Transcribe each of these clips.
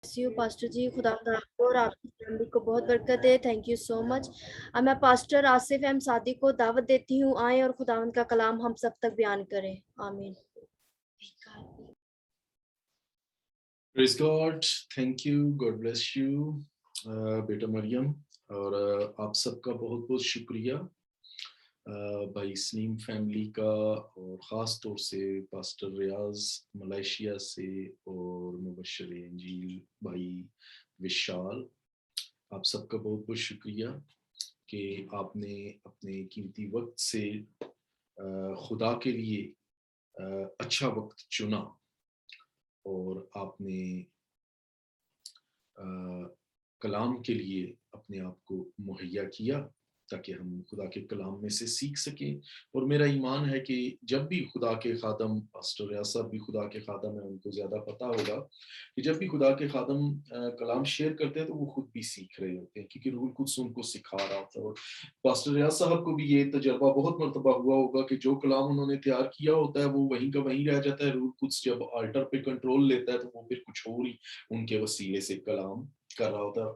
You pastor जी, खुदा आपको और आपकी फैमिली को बहुत बरकत दे। Thank you so much. अब मैं पास्टर आसिफ एम सादी को दावत देती हूँ, आए और खुदावंद का कलाम हम सब तक बयान करें। आमीन। Praise God, thank you, God bless you, बेटा मरियम, और आप सबका बहुत बहुत शुक्रिया भाई स्लीम फैमिली का, और ख़ास तौर से पास्टर रियाज मलेशिया से, और मुबशर इंजील भाई विशाल, आप सबका बहुत बहुत शुक्रिया कि आपने अपने कीमती वक्त से खुदा के लिए अच्छा वक्त चुना, और आपने कलाम के लिए अपने आप को मुहैया किया ताकि हम खुदा के कलाम में से सीख सकें। और मेरा ईमान है कि जब भी खुदा के खादम, पास्टर रियाज साहब भी खुदा के खादम है, उनको ज़्यादा पता होगा कि जब भी खुदा के खादम कलाम शेयर करते हैं तो वो खुद भी सीख रहे होते हैं, क्योंकि रूह कुद्स उनको सिखा रहा होता है। और पास्टर रियाज साहब को भी ये तजर्बा बहुत मरतबा हुआ होगा कि जो कलाम उन्होंने तैयार किया होता है वो वहीं का वहीं रह जाता है। रूह कुद्स जब अल्टर पे कंट्रोल लेता है तो वो फिर कुछ और ही उनके वसीले से कलाम कर रहा होता है।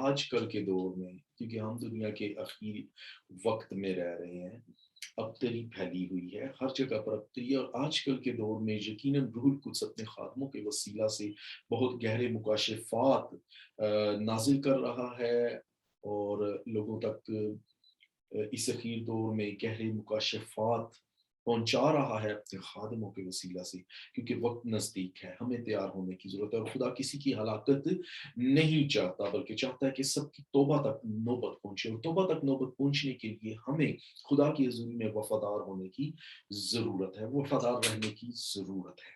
आजकल के दौर में, क्योंकि हम दुनिया के आखिरी वक्त में रह रहे हैं, अबतरी फैली हुई है, हर जगह पर अबतरी है, और आजकल के दौर में यकीनन रूहुल कुद्स अपने खादमों के वसीला से बहुत गहरे मुकाशफात नाजिल कर रहा है, और लोगों तक इस अखीर दौर में गहरे मुकाशफात पहुंचा रहा है अपने खादमों के वसीला से, क्योंकि वक्त नजदीक है, हमें तैयार होने की जरूरत है। और खुदा किसी की हलाकत नहीं चाहता, बल्कि चाहता है कि सबकी तौबा तक नौबत पहुंचे, और तौबा तक नौबत पहुंचने के लिए हमें खुदा की हुजूरी में वफादार होने की जरूरत है, वफादार रहने की जरूरत है।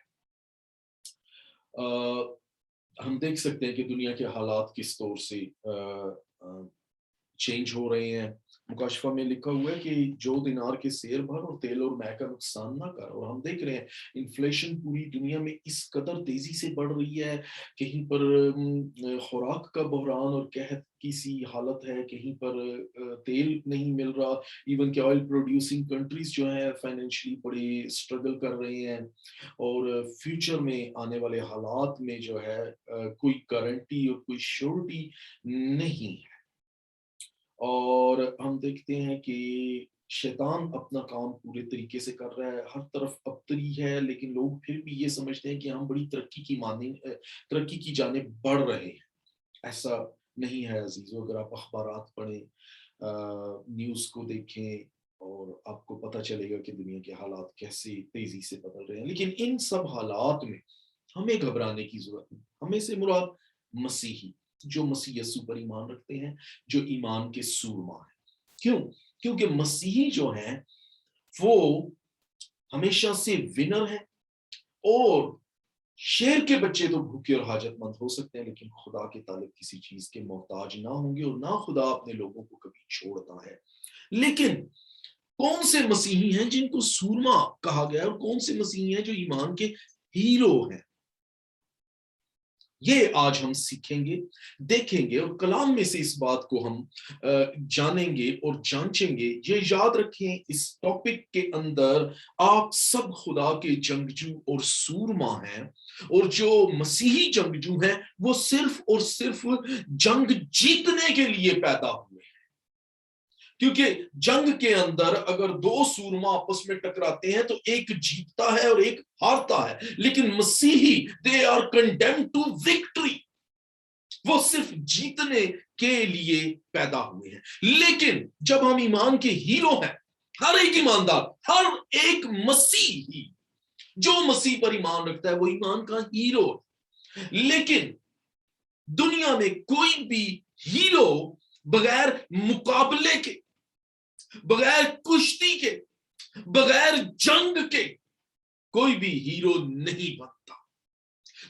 हम देख सकते हैं कि दुनिया के हालात किस तौर से चेंज हो रहे हैं। मुकाशफा में लिखा हुआ है कि जो दिनार के शेर भर और तेल और मै का नुकसान ना कर। और हम देख रहे हैं इन्फ्लेशन पूरी दुनिया में इस कदर तेजी से बढ़ रही है, कहीं पर खुराक का बहरान और कहत की सी हालत है, कहीं पर तेल नहीं मिल रहा। इवन के ऑयल प्रोड्यूसिंग कंट्रीज जो है फाइनेंशियली बड़े स्ट्रगल कर रहे हैं, और फ्यूचर में आने वाले हालात में जो है कोई गारंटी और कोई श्योरिटी नहीं है। और हम देखते हैं कि शैतान अपना काम पूरे तरीके से कर रहा है, हर तरफ अबतरी है, लेकिन लोग फिर भी ये समझते हैं कि हम बड़ी तरक्की की जानिब बढ़ रहे हैं। ऐसा नहीं है अजीजों। अगर आप अखबारात पढ़ें, न्यूज़ को देखें, और आपको पता चलेगा कि दुनिया के हालात कैसे तेजी से बदल रहे हैं। लेकिन इन सब हालात में हमें घबराने की जरूरत नहीं। हमें से मुराद मसीही, जो मसीह यस्सु पर ईमान रखते हैं, जो ईमान के सूरमा है। क्यों? क्योंकि मसीही जो हैं वो हमेशा से विनर है। और शेर के बच्चे तो भूखे और हाजतमंद हो सकते हैं, लेकिन खुदा के तालिब किसी चीज के मोहताज ना होंगे, और ना खुदा अपने लोगों को कभी छोड़ता है। लेकिन कौन से मसीही हैं जिनको सूरमा कहा गया है, और कौन से मसीही हैं जो ईमान के हीरो हैं, ये आज हम सीखेंगे, देखेंगे, और कलाम में से इस बात को हम जानेंगे और जांचेंगे। ये याद रखें, इस टॉपिक के अंदर आप सब खुदा के जंगजू और सूरमा हैं, और जो मसीही जंगजू हैं वो सिर्फ और सिर्फ जंग जीतने के लिए पैदा हुए हैं। क्योंकि जंग के अंदर अगर दो सूरमा आपस में टकराते हैं तो एक जीतता है और एक हारता है, लेकिन मसीही they are condemned to victory, वो सिर्फ जीतने के लिए पैदा हुए हैं। लेकिन जब हम ईमान के हीरो हैं, हर एक ईमानदार, हर एक मसीही जो मसीह पर ईमान रखता है वो ईमान का हीरो। लेकिन दुनिया में कोई भी हीरो बगैर मुकाबले के, बगैर कुश्ती के, बगैर जंग के कोई भी हीरो नहीं बनता।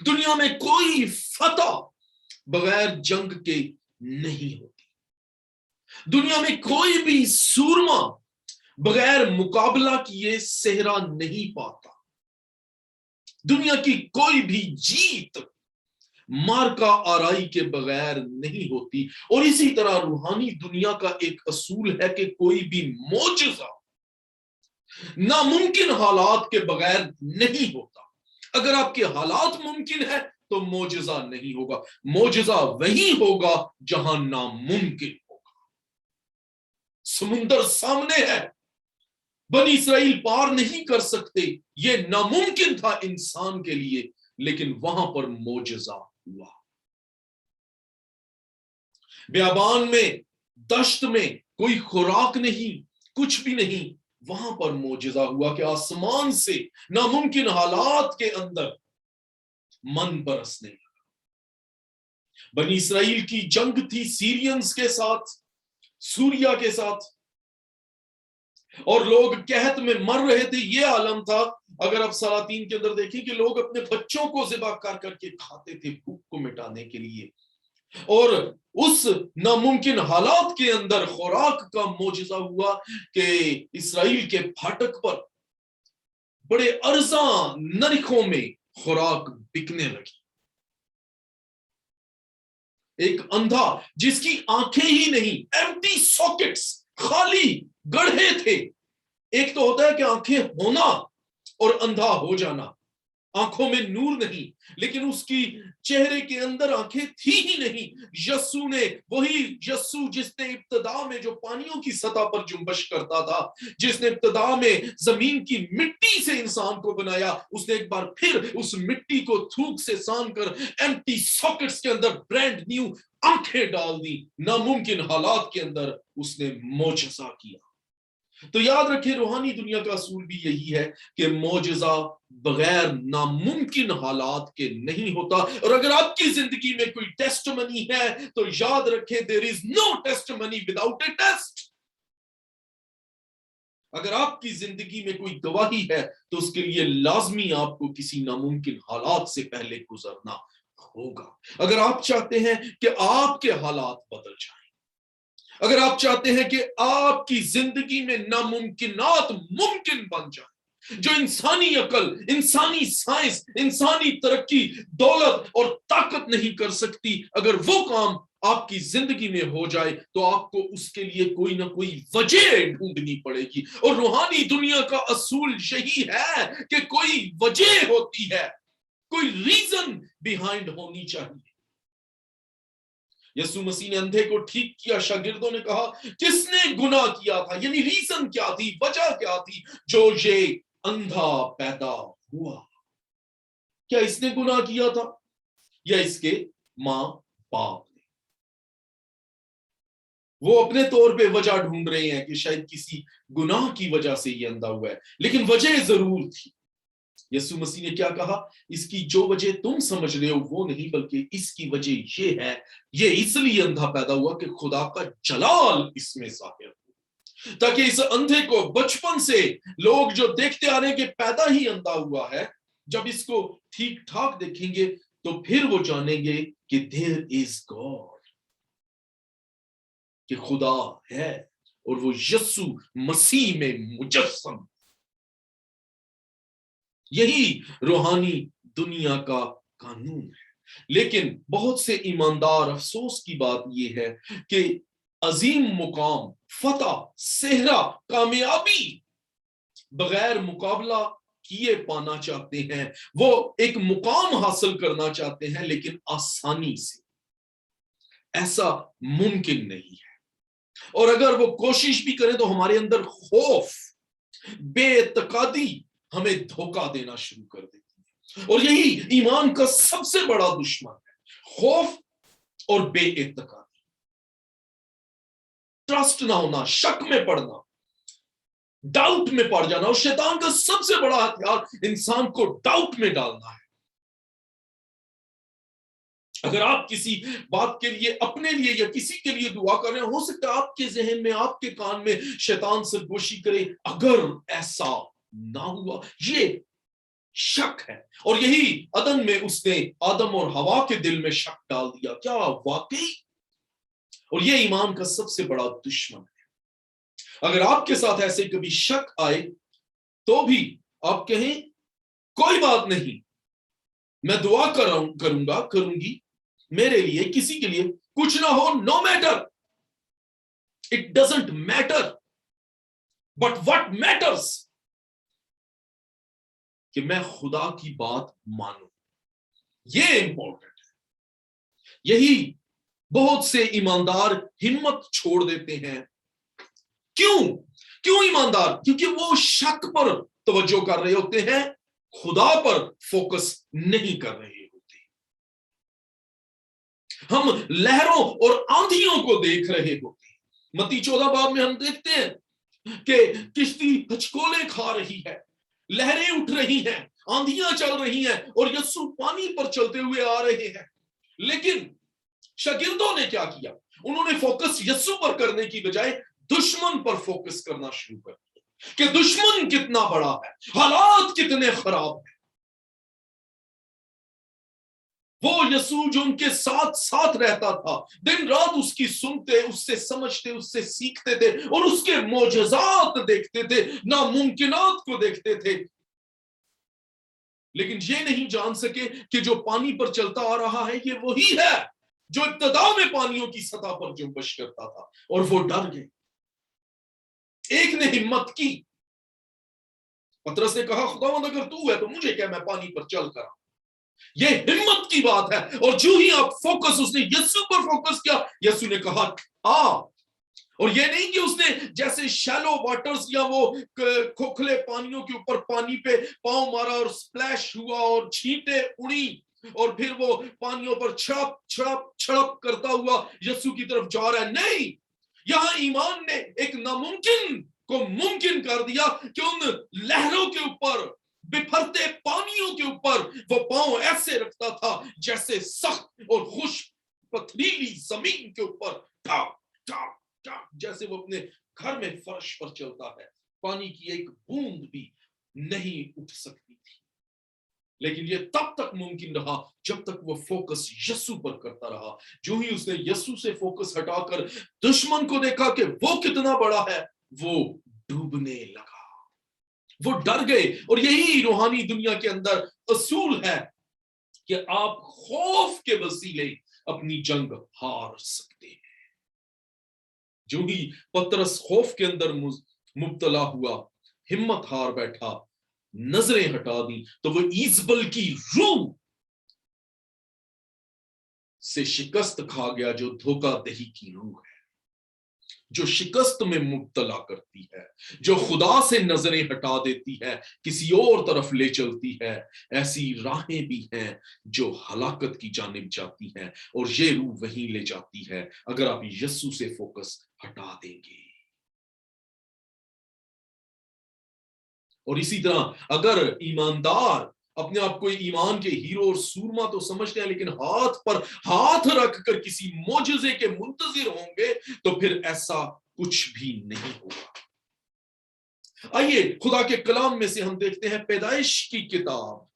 दुनिया में कोई फतह बगैर जंग के नहीं होती। दुनिया में कोई भी सूरमा बगैर मुकाबला किए सेहरा नहीं पाता। दुनिया की कोई भी जीत मार्का आराई के बगैर नहीं होती। और इसी तरह रूहानी दुनिया का एक असूल है कि कोई भी मोजज़ा नामुमकिन हालात के बगैर नहीं होता। अगर आपके हालात मुमकिन है تو मोजज़ा नहीं होगा। मोजज़ा वहीं होगा जहां नामुमकिन होगा। समुंदर सामने है, बनी इसराइल पार नहीं कर सकते, ये नामुमकिन था इंसान के लिए, लेकिन वहां पर मोजज़ा हुआ। बियाबान में, दश्त में कोई खुराक नहीं, कुछ भी नहीं, वहां पर मोजज़ा हुआ कि आसमान से नामुमकिन हालात के अंदर मन बरसने लगा। बनी इसराइल की जंग थी सीरियंस के साथ, सूरिया के साथ, और लोग कहत में मर रहे थे। ये आलम था, अगर आप सलातीन के अंदर देखें, कि लोग अपने बच्चों को ज़िबा कर करके खाते थे भूख को मिटाने के लिए। और उस नामुमकिन हालात के अंदर खुराक का मोजज़ा हुआ कि इसराइल के फाटक पर बड़े अर्जा नरखों में खुराक बिकने लगी। एक अंधा जिसकी आंखें ही नहीं, एम्प्टी सॉकेट्स, खाली गड्ढे थे। एक तो होता है कि आंखें होना और अंधा हो जाना, आंखों में नूर नहीं, लेकिन उसकी चेहरे के अंदर आंखें थी ही नहीं। यस्सु ने, वही यस्सु जिसने इब्तिदा में जो पानियों की सतह पर जुम्बश करता था, जिसने इब्तिदा में जमीन की मिट्टी से इंसान को बनाया, उसने एक बार फिर उस मिट्टी को थूक से सान कर एम्प्टी सॉकेट्स के अंदर ब्रांड न्यू आंखें डाल दी। नामुमकिन हालात के अंदर उसने मोजज़ा किया। तो याद रखें, रूहानी दुनिया का असूल भी यही है कि मोजज़ा बगैर नामुमकिन हालात के नहीं होता। और अगर आपकी जिंदगी में कोई टेस्टमनी है, तो याद रखें, there is no testimony without a test. अगर आपकी जिंदगी में कोई गवाही है, तो उसके लिए लाजमी आपको किसी नामुमकिन हालात से पहले गुजरना होगा। अगर आप चाहते हैं कि आपके हालात बदल जाए, अगर आप चाहते हैं कि आपकी जिंदगी में नामुमकिनात मुमकिन बन जाए, जो इंसानी अकल, इंसानी साइंस, इंसानी तरक्की, दौलत और ताकत नहीं कर सकती, अगर वो काम आपकी जिंदगी में हो जाए, तो आपको उसके लिए कोई ना कोई वजह ढूंढनी पड़ेगी। और रूहानी दुनिया का असूल यही है कि कोई वजह होती है, कोई रीजन बिहाइंड होनी चाहिए। यीशु मसीह ने अंधे को ठीक किया, शागिर्दों ने कहा किसने गुनाह किया था, यानी रीजन क्या थी, वजह क्या थी जो ये अंधा पैदा हुआ। क्या इसने गुनाह किया था या इसके मां बाप ने? वो अपने तौर पे वजह ढूंढ रहे हैं कि शायद किसी गुनाह की वजह से ये अंधा हुआ है, लेकिन वजह जरूर थी। यीशु मसीह ने क्या कहा, इसकी जो वजह तुम समझ रहे हो वो नहीं, बल्कि इसकी वजह ये है, ये इसलिए अंधा पैदा हुआ कि खुदा का जलाल इसमें जाहिर हो, ताकि इस अंधे को बचपन से लोग जो देखते आ रहे हैं कि पैदा ही अंधा हुआ है, जब इसको ठीक ठाक देखेंगे तो फिर वो जानेंगे कि देयर इज गॉड, कि खुदा है और वो यीशु मसीह में मुजस्सम। यही रूहानी दुनिया का कानून है। लेकिन बहुत से ईमानदार, अफसोस की बात यह है कि अजीम मुकाम, फतह, सेहरा, कामयाबी बगैर मुकाबला किए पाना चाहते हैं। वो एक मुकाम हासिल करना चाहते हैं, लेकिन आसानी से। ऐसा मुमकिन नहीं है। और अगर वो कोशिश भी करें तो हमारे अंदर खौफ, बेतकादी हमें धोखा देना शुरू कर देती है। और यही ईमान का सबसे बड़ा दुश्मन है, खौफ और बेइत्तेकादी, ट्रस्ट ना होना, शक में पड़ना, डाउट में पड़ जाना। और शैतान का सबसे बड़ा हथियार इंसान को डाउट में डालना है। अगर आप किसी बात के लिए, अपने लिए या किसी के लिए दुआ कर रहे हैं, हो सकता है आपके जहन में, आपके कान में शैतान सरगोशी करे, अगर ऐसा ना हुआ, ये शक है। और यही अदन में उसने आदम और हवा के दिल में शक डाल दिया, क्या वाकई? और ये ईमान का सबसे बड़ा दुश्मन है। अगर आपके साथ ऐसे कभी शक आए तो भी आप कहें कोई बात नहीं, मैं दुआ करूंगा, करूंगी, मेरे लिए, किसी के लिए कुछ ना हो, no matter, it doesn't matter, but what matters कि मैं खुदा की बात मानूं, ये इंपॉर्टेंट है। यही बहुत से ईमानदार हिम्मत छोड़ देते हैं। क्यों ईमानदार? क्योंकि वो शक पर तवज्जो कर रहे होते हैं, खुदा पर फोकस नहीं कर रहे होते। हम लहरों और आंधियों को देख रहे होते हैं। मत्ती 14 बाब में हम देखते हैं कि किश्ती हचकोले खा रही है, लहरें उठ रही हैं, आंधियां चल रही हैं और यीशु पानी पर चलते हुए आ रहे हैं। लेकिन शागिर्दों ने क्या किया? उन्होंने फोकस यीशु पर करने की बजाय दुश्मन पर फोकस करना शुरू कर दिया कि दुश्मन कितना बड़ा है, हालात कितने खराब है। वो यीशु जो उनके साथ साथ रहता था, दिन रात उसकी सुनते, उससे समझते, उससे सीखते थे और उसके मोजज़ात देखते थे, नामुमकिनात को देखते थे, लेकिन ये नहीं जान सके कि जो पानी पर चलता आ रहा है ये वही है जो इब्तिदा में पानियों की सतह पर जुम्बश करता था। और वो डर गए। एक ने हिम्मत की, पतरस ने कहा, खुदावंद अगर तू है तो मुझे क्या, मैं पानी पर चल कर। ये हिम्मत की बात है। और जो ही आप फोकस, उसने यीशु पर फोकस किया, यीशु ने कहा आ। और ये नहीं कि उसने जैसे शैलो वाटर्स या वो खोखले पानियों के ऊपर पानी पे पांव मारा और स्प्लैश हुआ और छींटे उड़ी और फिर वो पानियों पर छड़प छड़प छड़प करता हुआ यीशु की तरफ जा रहा है। नहीं, यहां ईमान ने एक नामुमकिन को मुमकिन कर दिया कि उन लहरों के ऊपर, बिफरते पानियों के ऊपर वो पांव ऐसे रखता था जैसे सख्त और खुश्क पथरीली जमीन के ऊपर ठाक ठाक ठाक, जैसे वो अपने घर में फर्श पर चलता है। पानी की एक बूंद भी नहीं उठ सकती थी। लेकिन ये तब तक मुमकिन रहा जब तक वो फोकस यीशु पर करता रहा। जो ही उसने यीशु से फोकस हटाकर दुश्मन को देखा कि वो कितना बड़ा है, वो डूबने लगा, वो डर गए। और यही रूहानी दुनिया के अंदर असूल है कि आप खौफ के वसीले अपनी जंग हार सकते हैं। जो ही पतरस खौफ के अंदर मुब्तला हुआ, हिम्मत हार बैठा, नजरें हटा दी, तो वो ईजबल की रूह से शिकस्त खा गया, जो धोखादही की रूह है, जो शिकस्त में मुब्तला करती है, जो खुदा से नजरें हटा देती है, किसी और तरफ ले चलती है। ऐसी राहें भी हैं जो हलाकत की जानिब जाती हैं, और ये रूह वहीं ले जाती है अगर आप यीशु से फोकस हटा देंगे। और इसी तरह अगर ईमानदार अपने आप को ईमान के हीरो और सूरमा तो समझते हैं, लेकिन हाथ पर हाथ रखकर किसी मोजज़े के मुंतजिर होंगे, तो फिर ऐसा कुछ भी नहीं होगा। आइए खुदा के कलाम में से हम देखते हैं पैदाइश की किताब,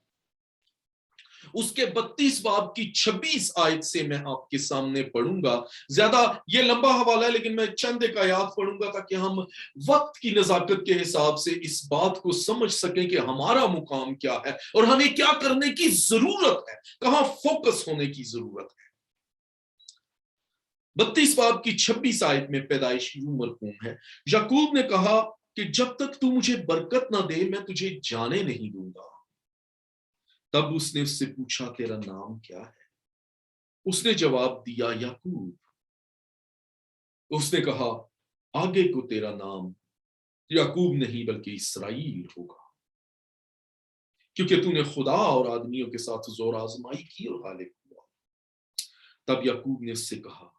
उसके 32 बाब की 26 आयत से मैं आपके सामने पढ़ूंगा। ज्यादा ये लंबा हवाला है, लेकिन मैं चंद एक आयत पढ़ूंगा ताकि हम वक्त की नजाकत के हिसाब से इस बात को समझ सकें कि हमारा मुकाम क्या है और हमें क्या करने की जरूरत है, कहां फोकस होने की जरूरत है। 32 बाब की 26 आयत में पैदाइश यूं मरकूम है, याकूब ने कहा कि जब तक तू मुझे बरकत ना दे मैं तुझे जाने नहीं दूंगा। तब उसने उससे पूछा, तेरा नाम क्या है? उसने जवाब दिया, याकूब। उसने कहा, आगे को तेरा नाम याकूब नहीं बल्कि इसराइल होगा, क्योंकि तूने खुदा और आदमियों के साथ जोर आजमाई की और गालिब हुआ। तब याकूब ने उससे कहा,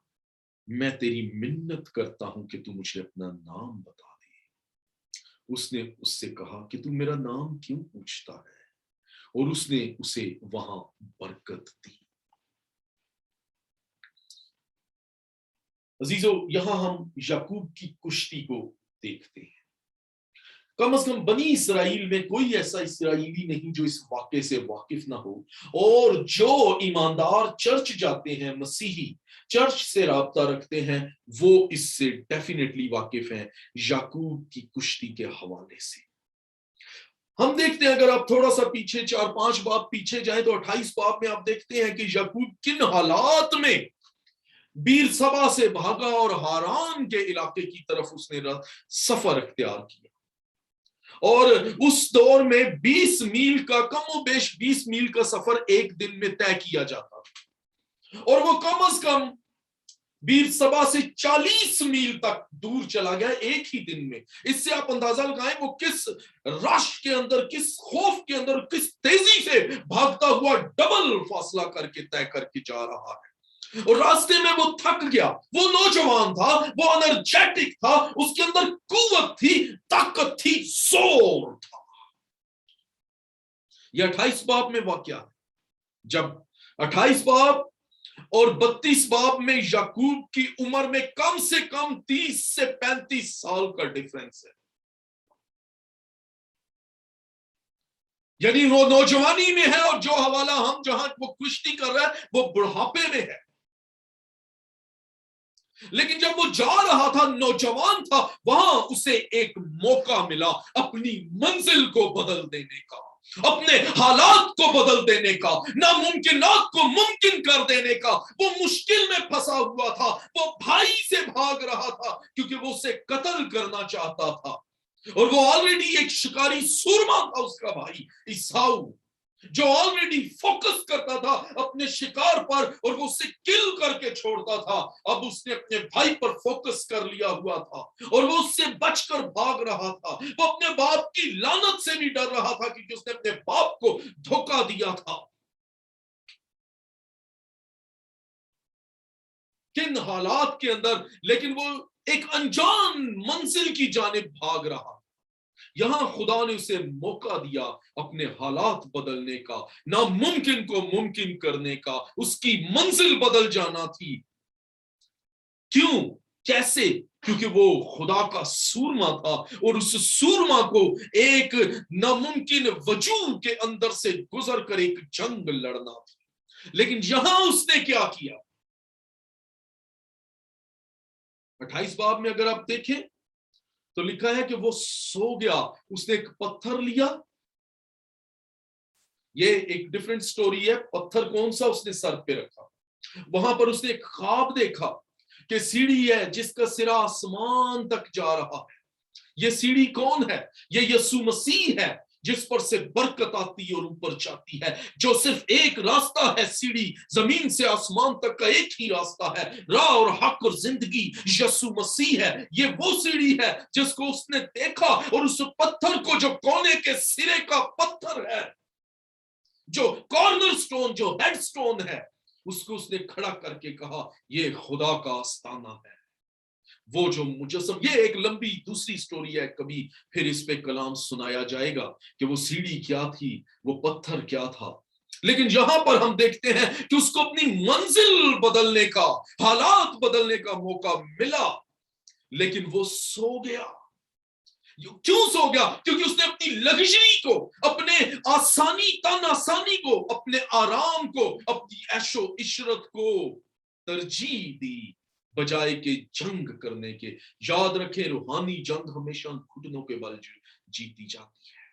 मैं तेरी मिन्नत करता हूं कि तू मुझे अपना नाम बता दे। उसने उससे कहा कि तू मेरा नाम क्यों पूछता है? और उसने उसे वहां बरकत दी। अजीजों, यहां हम याकूब की कुश्ती को देखते हैं। कम से कम बनी इसराइल में कोई ऐसा इसराइली नहीं जो इस वाक़े से वाकिफ ना हो, और जो ईमानदार चर्च जाते हैं, मसीही चर्च से राब्ता रखते हैं, वो इससे डेफिनेटली वाकिफ हैं याकूब की कुश्ती के हवाले से। हम देखते हैं, अगर आप थोड़ा सा पीछे 4-5 बाब पीछे जाएं तो 28 बाब में आप देखते हैं कि याकूब किन हालात में बीर सभा से भागा और हारान के इलाके की तरफ उसने सफर अख्तियार किया। اور اس دور میں 20 میل کا کم و بیش 20 میل کا سفر ایک دن میں طے کیا جاتا تھا، اور وہ کم از کم بیر سبا سے 40 میل تک دور چلا گیا ایک ہی دن میں۔ اس سے آپ اندازہ لگائیں وہ کس رش کے اندر، کس خوف کے اندر، کس تیزی سے بھاگتا ہوا ڈبل فاصلہ کر کے طے کر کے جا رہا ہے۔ اور راستے میں وہ تھک گیا، وہ نوجوان تھا، وہ انرجیٹک تھا، اس کے اندر قوت تھی، طاقت تھی، زور تھا۔ یہ 28 باب میں واقعہ ہے، جب 28 باب اور 32 باب میں یعقوب کی عمر میں کم سے کم 30 سے 35 سال کا ڈیفرنس ہے۔ یعنی وہ نوجوانی میں ہے، اور جو حوالہ ہم جہاں وہ کشتی کر رہا ہے وہ بڑھاپے میں ہے۔ لیکن جب وہ جا رہا تھا، نوجوان تھا، وہاں اسے ایک موقع ملا اپنی منزل کو بدل دینے کا، اپنے حالات کو بدل دینے کا، ناممکنات کو ممکن کر دینے کا۔ وہ مشکل میں پھنسا ہوا تھا، وہ بھائی سے بھاگ رہا تھا کیونکہ وہ اسے قتل کرنا چاہتا تھا، اور وہ آلریڈی ایک شکاری سورما تھا، اس کا بھائی عیساؤ، جو آلریڈی فوکس کرتا تھا اپنے شکار پر، اور وہ اسے کل کر کے چھوڑتا تھا۔ اب اس نے اپنے بھائی پر فوکس کر لیا ہوا تھا، اور وہ اس سے بچ کر بھاگ رہا تھا۔ وہ اپنے باپ کی لعنت سے بھی ڈر رہا تھا کیونکہ اس نے اپنے باپ کو دھوکہ دیا تھا۔ کن حالات کے اندر، لیکن وہ ایک انجان منزل کی جانب بھاگ رہا۔ یہاں خدا نے اسے موقع دیا اپنے حالات بدلنے کا، ناممکن کو ممکن کرنے کا، اس کی منزل بدل جانا تھی۔ کیوں؟ کیسے؟ کیونکہ وہ خدا کا سورما تھا، اور اس سورما کو ایک ناممکن وجود کے اندر سے گزر کر ایک جنگ لڑنا تھا۔ لیکن یہاں اس نے کیا کیا؟ 28 باب میں اگر آپ دیکھیں تو لکھا ہے کہ وہ سو گیا، اس نے ایک پتھر لیا۔ یہ ایک ڈیفرنٹ سٹوری ہے، پتھر کون سا اس نے سر پہ رکھا۔ وہاں پر اس نے ایک خواب دیکھا کہ سیڑھی ہے جس کا سرا آسمان تک جا رہا ہے۔ یہ سیڑھی کون ہے؟ یہ یسوع مسیح ہے، جس پر سے برکت آتی اور اوپر جاتی ہے، جو صرف ایک راستہ ہے سیڑھی زمین سے آسمان تک کا، ایک ہی راستہ ہے، راہ اور حق اور زندگی یسوع مسیح ہے۔ یہ وہ سیڑھی ہے جس کو اس نے دیکھا، اور اس پتھر کو جو کونے کے سرے کا پتھر ہے، جو کارنر سٹون، جو ہیڈ سٹون ہے، اس کو اس نے کھڑا کر کے کہا یہ خدا کا آستانہ ہے۔ وہ جو مجسم، یہ ایک لمبی دوسری سٹوری ہے، کبھی پھر اس پہ کلام سنایا جائے گا کہ وہ سیڑھی کیا تھی، وہ پتھر کیا تھا۔ لیکن یہاں پر ہم دیکھتے ہیں کہ اس کو اپنی منزل بدلنے کا، حالات بدلنے کا موقع ملا، لیکن وہ سو گیا۔ کیوں سو گیا؟ کیونکہ اس نے اپنی لگژری کو، اپنے آسانی، تن آسانی کو، اپنے آرام کو، اپنی عیش و عشرت کو ترجیح دی بجائے کہ جنگ کرنے کے۔ یاد رکھیں روحانی جنگ ہمیشہ گھٹنوں کے بل جیتی جاتی ہے۔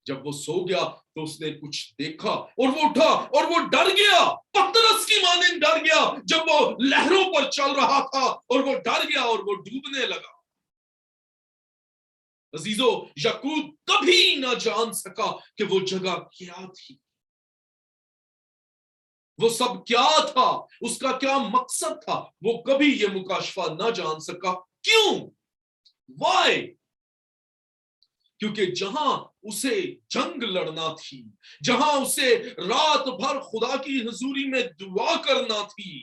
جب وہ سو گیا تو اس نے کچھ دیکھا، اور وہ اٹھا اور وہ ڈر گیا، پترس کی مانند ڈر گیا جب وہ لہروں پر چل رہا تھا، اور وہ ڈر گیا اور وہ ڈوبنے لگا۔ عزیزو، یعقوب کبھی نہ جان سکا کہ وہ جگہ کیا تھی، وہ سب کیا تھا، اس کا کیا مقصد تھا، وہ کبھی یہ مکاشفہ نہ جان سکا۔ کیوں؟ why؟ کیونکہ جہاں اسے جنگ لڑنا تھی، جہاں اسے رات بھر خدا کی حضوری میں دعا کرنا تھی،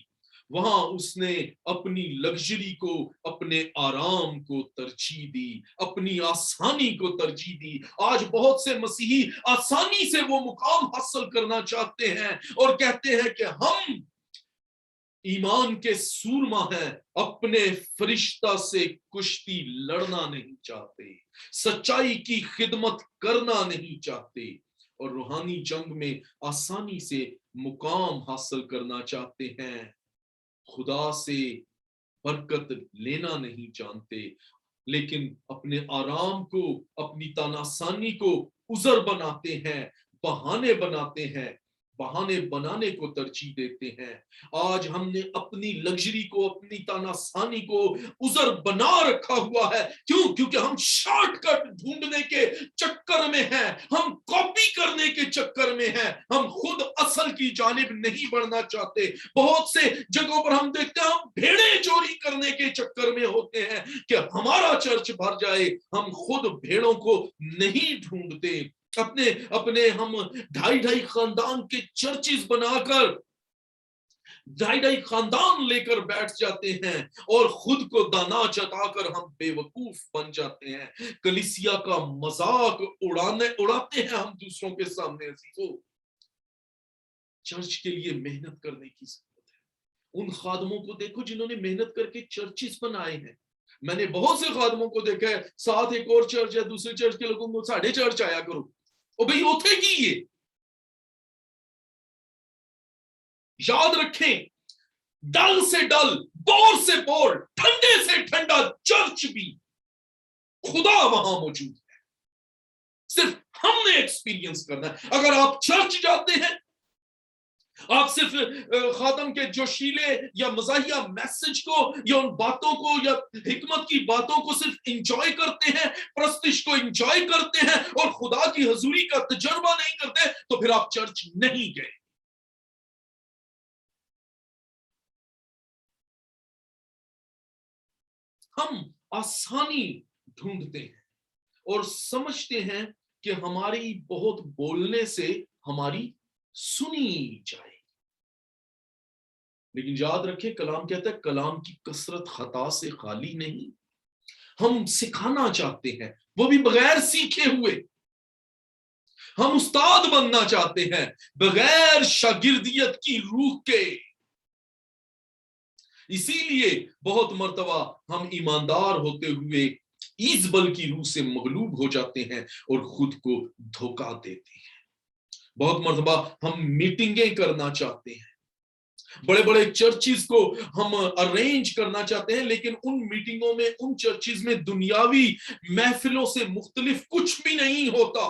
وہاں اس نے اپنی لگژری کو، اپنے آرام کو ترجیح دی، اپنی آسانی کو ترجیح دی۔ آج بہت سے مسیحی آسانی سے وہ مقام حاصل کرنا چاہتے ہیں اور کہتے ہیں کہ ہم ایمان کے سورما ہیں، اپنے فرشتہ سے کشتی لڑنا نہیں چاہتے، سچائی کی خدمت کرنا نہیں چاہتے، اور روحانی جنگ میں آسانی سے مقام حاصل کرنا چاہتے ہیں، خدا سے برکت لینا نہیں جانتے، لیکن اپنے آرام کو، اپنی تناسانی کو عذر بناتے ہیں، بہانے بناتے ہیں۔ بہانے بنانے کو ترجیح دیتے ہیں. آج ہم نے اپنی لگژری کو, اپنی تاناسانی کو عذر بنا رکھا ہوا ہے. کیوں؟ کیونکہ ہم شارٹ کٹ ڈھونڈنے کے چکر میں ہیں, ہم کاپی کرنے کے چکر میں ہیں, ہم خود اصل کی جانب نہیں بڑھنا چاہتے. بہت سے جگہوں پر ہم دیکھتے ہیں ہم بھیڑیں چوری کرنے کے چکر میں ہوتے ہیں کہ ہمارا چرچ بھر جائے. ہم خود بھیڑوں کو نہیں ڈھونڈتے. اپنے ہم ڈھائی خاندان کے چرچز بنا کر ڈھائی خاندان لے کر بیٹھ جاتے ہیں اور خود کو دانا جتا کر ہم بے وقوف بن جاتے ہیں. کلیسیا کا مذاق اڑاتے ہیں ہم دوسروں کے سامنے. چرچ کے لیے محنت کرنے کی ضرورت ہے. ان خادموں کو دیکھو جنہوں نے محنت کر کے چرچز بنائے ہیں. میں نے بہت سے خادموں کو دیکھا ہے, ساتھ ایک اور چرچ ہے, دوسرے چرچ کے لوگوں کو ساڑھے چرچ آیا کرو. اور بھئی اوتھے کی یہ یاد رکھیں, ڈل سے ڈل, بور سے بور, ٹھنڈے سے ٹھنڈا چرچ بھی خدا وہاں موجود ہے. صرف ہم نے ایکسپیرینس کرنا ہے. اگر آپ چرچ جاتے ہیں, آپ صرف خادم کے جوشیلے یا مزاحیہ میسج کو یا ان باتوں کو یا حکمت کی باتوں کو صرف انجوائے کرتے ہیں, پرستش کو انجوائے کرتے ہیں اور خدا کی حضوری کا تجربہ نہیں کرتے, تو پھر آپ چرچ نہیں گئے. ہم آسانی ڈھونڈتے ہیں اور سمجھتے ہیں کہ ہماری بہت بولنے سے ہماری سنی جائے. لیکن یاد رکھیں کلام کہتا ہے کلام کی کثرت خطا سے خالی نہیں. ہم سکھانا چاہتے ہیں, وہ بھی بغیر سیکھے ہوئے. ہم استاد بننا چاہتے ہیں بغیر شاگردیت کی روح کے. اسی لیے بہت مرتبہ ہم ایماندار ہوتے ہوئے ایزبل کی روح سے مغلوب ہو جاتے ہیں اور خود کو دھوکہ دیتے ہیں. بہت مرتبہ ہم میٹنگیں کرنا چاہتے ہیں, بڑے بڑے چرچز کو ہم ارینج کرنا چاہتے ہیں, لیکن ان میٹنگوں میں, ان چرچز میں دنیاوی محفلوں سے مختلف کچھ بھی نہیں ہوتا.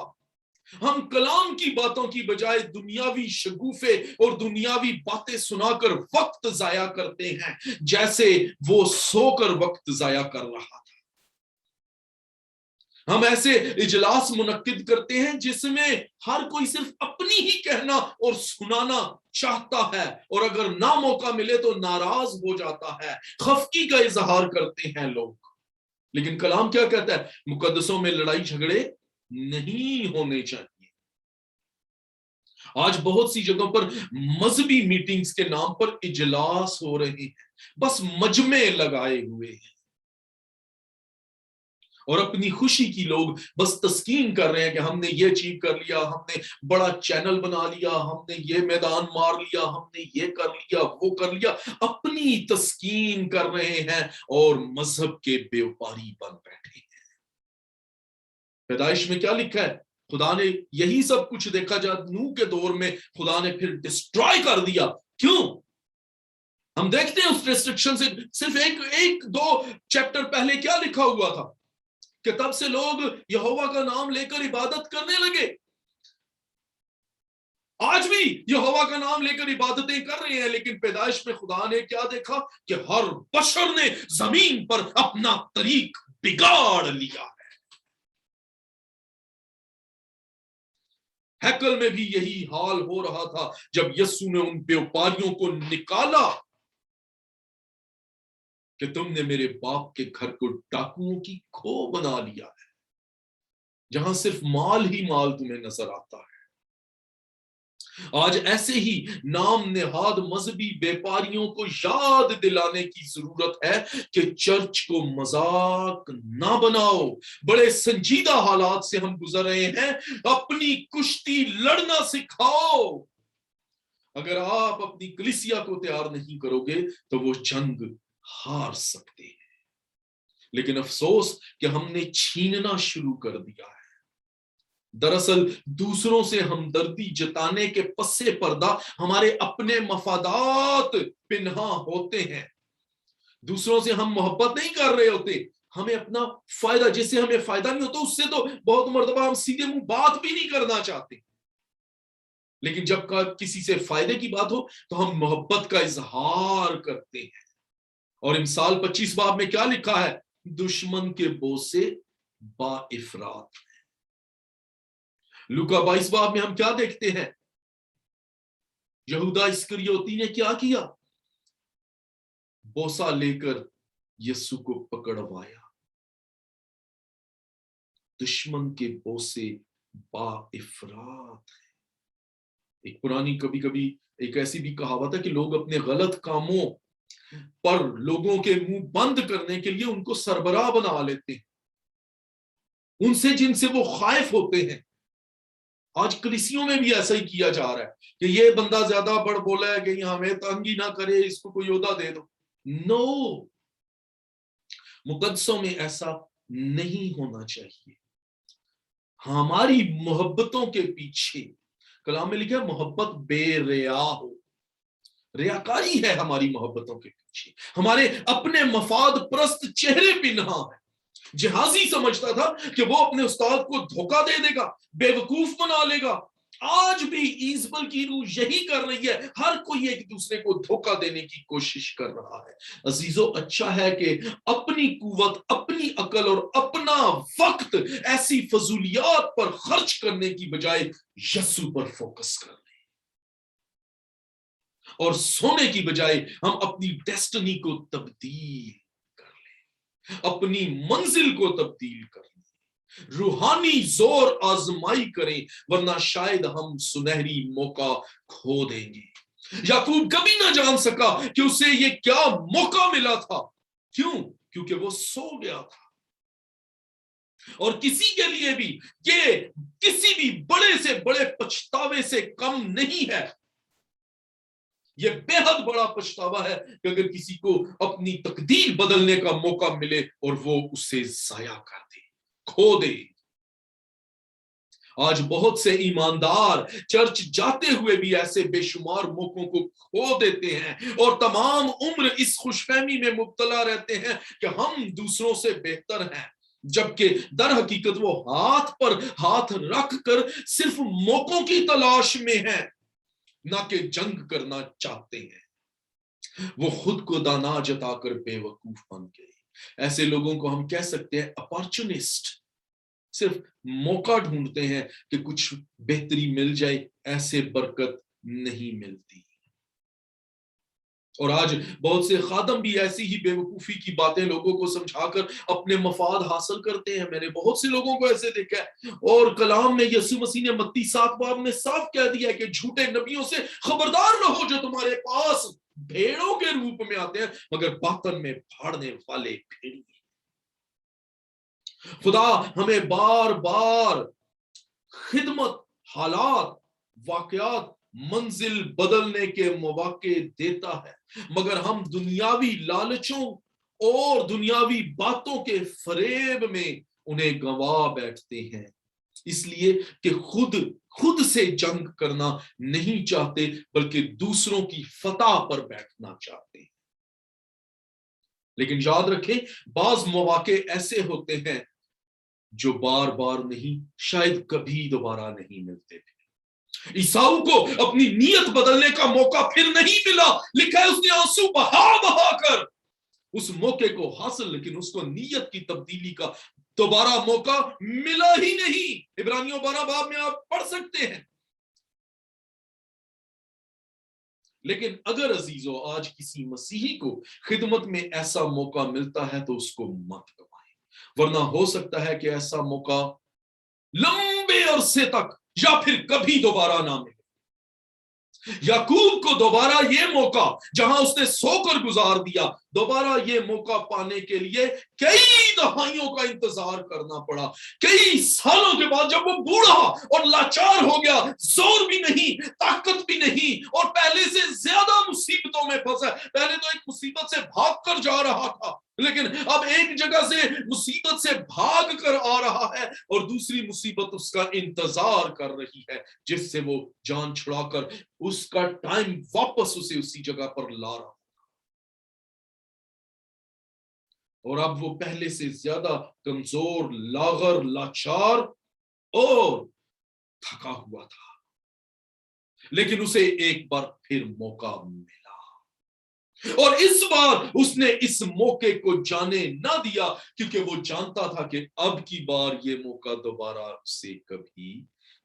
ہم کلام کی باتوں کی بجائے دنیاوی شگوفے اور دنیاوی باتیں سنا کر وقت ضائع کرتے ہیں, جیسے وہ سو کر وقت ضائع کر رہا تھا. ہم ایسے اجلاس منعقد کرتے ہیں جس میں ہر کوئی صرف اپنی ہی کہنا اور سنانا چاہتا ہے, اور اگر نہ موقع ملے تو ناراض ہو جاتا ہے, خفگی کا اظہار کرتے ہیں لوگ. لیکن کلام کیا کہتا ہے؟ مقدسوں میں لڑائی جھگڑے نہیں ہونے چاہیے. آج بہت سی جگہوں پر مذہبی میٹنگز کے نام پر اجلاس ہو رہے ہیں, بس مجمع لگائے ہوئے ہیں, اور اپنی خوشی کی لوگ بس تسکین کر رہے ہیں کہ ہم نے یہ اچیو کر لیا, ہم نے بڑا چینل بنا لیا, ہم نے یہ میدان مار لیا, ہم نے یہ کر لیا, وہ کر لیا. اپنی تسکین کر رہے ہیں اور مذہب کے بیوپاری بن بیٹھے ہیں. پیدائش میں کیا لکھا ہے؟ خدا نے یہی سب کچھ دیکھا جب نوح کے دور میں خدا نے پھر ڈسٹرائے کر دیا. کیوں؟ ہم دیکھتے ہیں اس ڈسٹرکشن سے صرف ایک دو چیپٹر پہلے کیا لکھا ہوا تھا کہ تب سے لوگ یہوہ کا نام لے کر عبادت کرنے لگے. آج بھی یہوہ کا نام لے کر عبادتیں کر رہے ہیں, لیکن پیدائش میں خدا نے کیا دیکھا کہ ہر بشر نے زمین پر اپنا طریق بگاڑ لیا ہے. ہیکل میں بھی یہی حال ہو رہا تھا جب یسوع نے ان بیوپاریوں کو نکالا کہ تم نے میرے باپ کے گھر کو ڈاکوؤں کی کھو بنا لیا ہے, جہاں صرف مال ہی مال تمہیں نظر آتا ہے. آج ایسے ہی نام نہاد مذہبی بیپاریوں کو یاد دلانے کی ضرورت ہے کہ چرچ کو مذاق نہ بناؤ. بڑے سنجیدہ حالات سے ہم گزر رہے ہیں, اپنی کشتی لڑنا سکھاؤ. اگر آپ اپنی کلیسیا کو تیار نہیں کرو گے تو وہ جنگ ہار سکتے ہیں. لیکن افسوس کہ ہم نے چھیننا شروع کر دیا ہے. دراصل دوسروں سے ہمدردی جتانے کے پس پردہ ہمارے اپنے مفادات پنہاں ہوتے ہیں. دوسروں سے ہم محبت نہیں کر رہے ہوتے, ہمیں اپنا فائدہ, جس سے ہمیں فائدہ نہیں ہوتا اس سے تو بہت مرتبہ ہم سیدھے منہ بات بھی نہیں کرنا چاہتے. لیکن جب کسی سے فائدے کی بات ہو تو ہم محبت کا اظہار کرتے ہیں. اور امثال 25 باب میں کیا لکھا ہے؟ دشمن کے بوسے با افراط. لوکا 22 باب میں ہم کیا دیکھتے ہیں؟ یہودا اسکریوتی نے کیا کیا؟ بوسا لے کر یسوع کو پکڑوایا. دشمن کے بوسے با افراط ہے. ایک پرانی کبھی کبھی ایک ایسی بھی کہاوت ہے کہ لوگ اپنے غلط کاموں پر لوگوں کے منہ بند کرنے کے لیے ان کو سربراہ بنا لیتے ہیں، ان سے جن سے وہ خائف ہوتے ہیں. آج کلیسیوں میں بھی ایسا ہی کیا جا رہا ہے کہ یہ بندہ زیادہ بڑ بولا ہے کہ یہ ہمیں تنگ ہی نہ کرے، اس کو کوئی عہدہ دے دو. نو، مقدسوں میں ایسا نہیں ہونا چاہیے. ہماری محبتوں کے پیچھے کلام میں لکھا ہے محبت بے ریا ہو. ریاکاری ہے ہماری محبتوں کے پیچھے، ہمارے اپنے مفاد پرست چہرے پہ نہا ہے. جہازی سمجھتا تھا کہ وہ اپنے استاد کو دھوکہ دے دے گا، بے وقوف بنا لے گا. آج بھی ایزبل کی روح یہی کر رہی ہے، ہر کوئی ایک دوسرے کو دھوکہ دینے کی کوشش کر رہا ہے. عزیزو، اچھا ہے کہ اپنی قوت، اپنی عقل اور اپنا وقت ایسی فضولیات پر خرچ کرنے کی بجائے یسوع پر فوکس کر لیں، اور سونے کی بجائے ہم اپنی ڈیسٹنی کو تبدیل کر لیں، اپنی منزل کو تبدیل کر لیں، روحانی زور آزمائی کریں، ورنہ شاید ہم سنہری موقع کھو دیں گے. یعقوب کبھی نہ جان سکا کہ اسے یہ کیا موقع ملا تھا. کیوں؟ کیونکہ وہ سو گیا تھا. اور کسی کے لیے بھی یہ کسی بھی بڑے سے بڑے پچھتاوے سے کم نہیں ہے. یہ بے حد بڑا پچھتاوا ہے کہ اگر کسی کو اپنی تقدیر بدلنے کا موقع ملے اور وہ اسے ضائع کر دے، کھو دے. آج بہت سے ایماندار چرچ جاتے ہوئے بھی ایسے بے شمار موقعوں کو کھو دیتے ہیں اور تمام عمر اس خوش فہمی میں مبتلا رہتے ہیں کہ ہم دوسروں سے بہتر ہیں، جبکہ در حقیقت وہ ہاتھ پر ہاتھ رکھ کر صرف موقعوں کی تلاش میں ہیں، نہ کہ جنگ کرنا چاہتے ہیں. وہ خود کو دانا جتا کر بے وقوف بن گئے. ایسے لوگوں کو ہم کہہ سکتے ہیں اپارچونسٹ، صرف موقع ڈھونڈتے ہیں کہ کچھ بہتری مل جائے، ایسے برکت نہیں ملتی. اور آج بہت سے خادم بھی ایسی ہی بے وقوفی کی باتیں لوگوں کو سمجھا کر اپنے مفاد حاصل کرتے ہیں. میں نے بہت سے لوگوں کو ایسے دیکھا ہے، اور کلام میں یسوع مسیح نے متی 7 باب میں صاف کہہ دیا کہ جھوٹے نبیوں سے خبردار رہو، جو تمہارے پاس بھیڑوں کے روپ میں آتے ہیں مگر باطن میں پھاڑنے والے بھیڑی. خدا ہمیں بار بار خدمت، حالات، واقعات، منزل بدلنے کے مواقع دیتا ہے، مگر ہم دنیاوی لالچوں اور دنیاوی باتوں کے فریب میں انہیں گنوا بیٹھتے ہیں، اس لیے کہ خود سے جنگ کرنا نہیں چاہتے بلکہ دوسروں کی فتح پر بیٹھنا چاہتے ہیں. لیکن یاد رکھیں، بعض مواقع ایسے ہوتے ہیں جو بار بار نہیں، شاید کبھی دوبارہ نہیں ملتے تھے. عیساؤ کو اپنی نیت بدلنے کا موقع پھر نہیں ملا. لکھا ہے اس نے آنسو بہا بہا کر اس موقع کو حاصل، لیکن اس کو نیت کی تبدیلی کا دوبارہ موقع ملا ہی نہیں. عبرانیوں 12 باب میں آپ پڑھ سکتے ہیں. لیکن اگر عزیزو آج کسی مسیحی کو خدمت میں ایسا موقع ملتا ہے تو اس کو مت گوائیں، ورنہ ہو سکتا ہے کہ ایسا موقع لمبے عرصے تک یا پھر کبھی دوبارہ نہ ملے. یعقوب کو دوبارہ یہ موقع جہاں اس نے سو کر گزار دیا، دوبارہ یہ موقع پانے کے لیے کئی دہائیوں کا انتظار کرنا پڑا. کئی سالوں کے بعد جب وہ بوڑھا اور لاچار ہو گیا، زور بھی نہیں، طاقت بھی نہیں، اور پہلے سے زیادہ مصیبتوں میں پھنسا. پہلے تو ایک مصیبت سے بھاگ کر جا رہا تھا، لیکن اب ایک جگہ سے مصیبت سے بھاگ کر آ رہا ہے اور دوسری مصیبت اس کا انتظار کر رہی ہے، جس سے وہ جان چھڑا کر اس کا ٹائم واپس اسے اسی جگہ پر لا رہا. اور اب وہ پہلے سے زیادہ کمزور، لاغر، لاچار اور تھکا ہوا تھا. لیکن اسے ایک بار پھر موقع ملا، اور اس بار اس نے اس موقع کو جانے نہ دیا، کیونکہ وہ جانتا تھا کہ اب کی بار یہ موقع دوبارہ اسے کبھی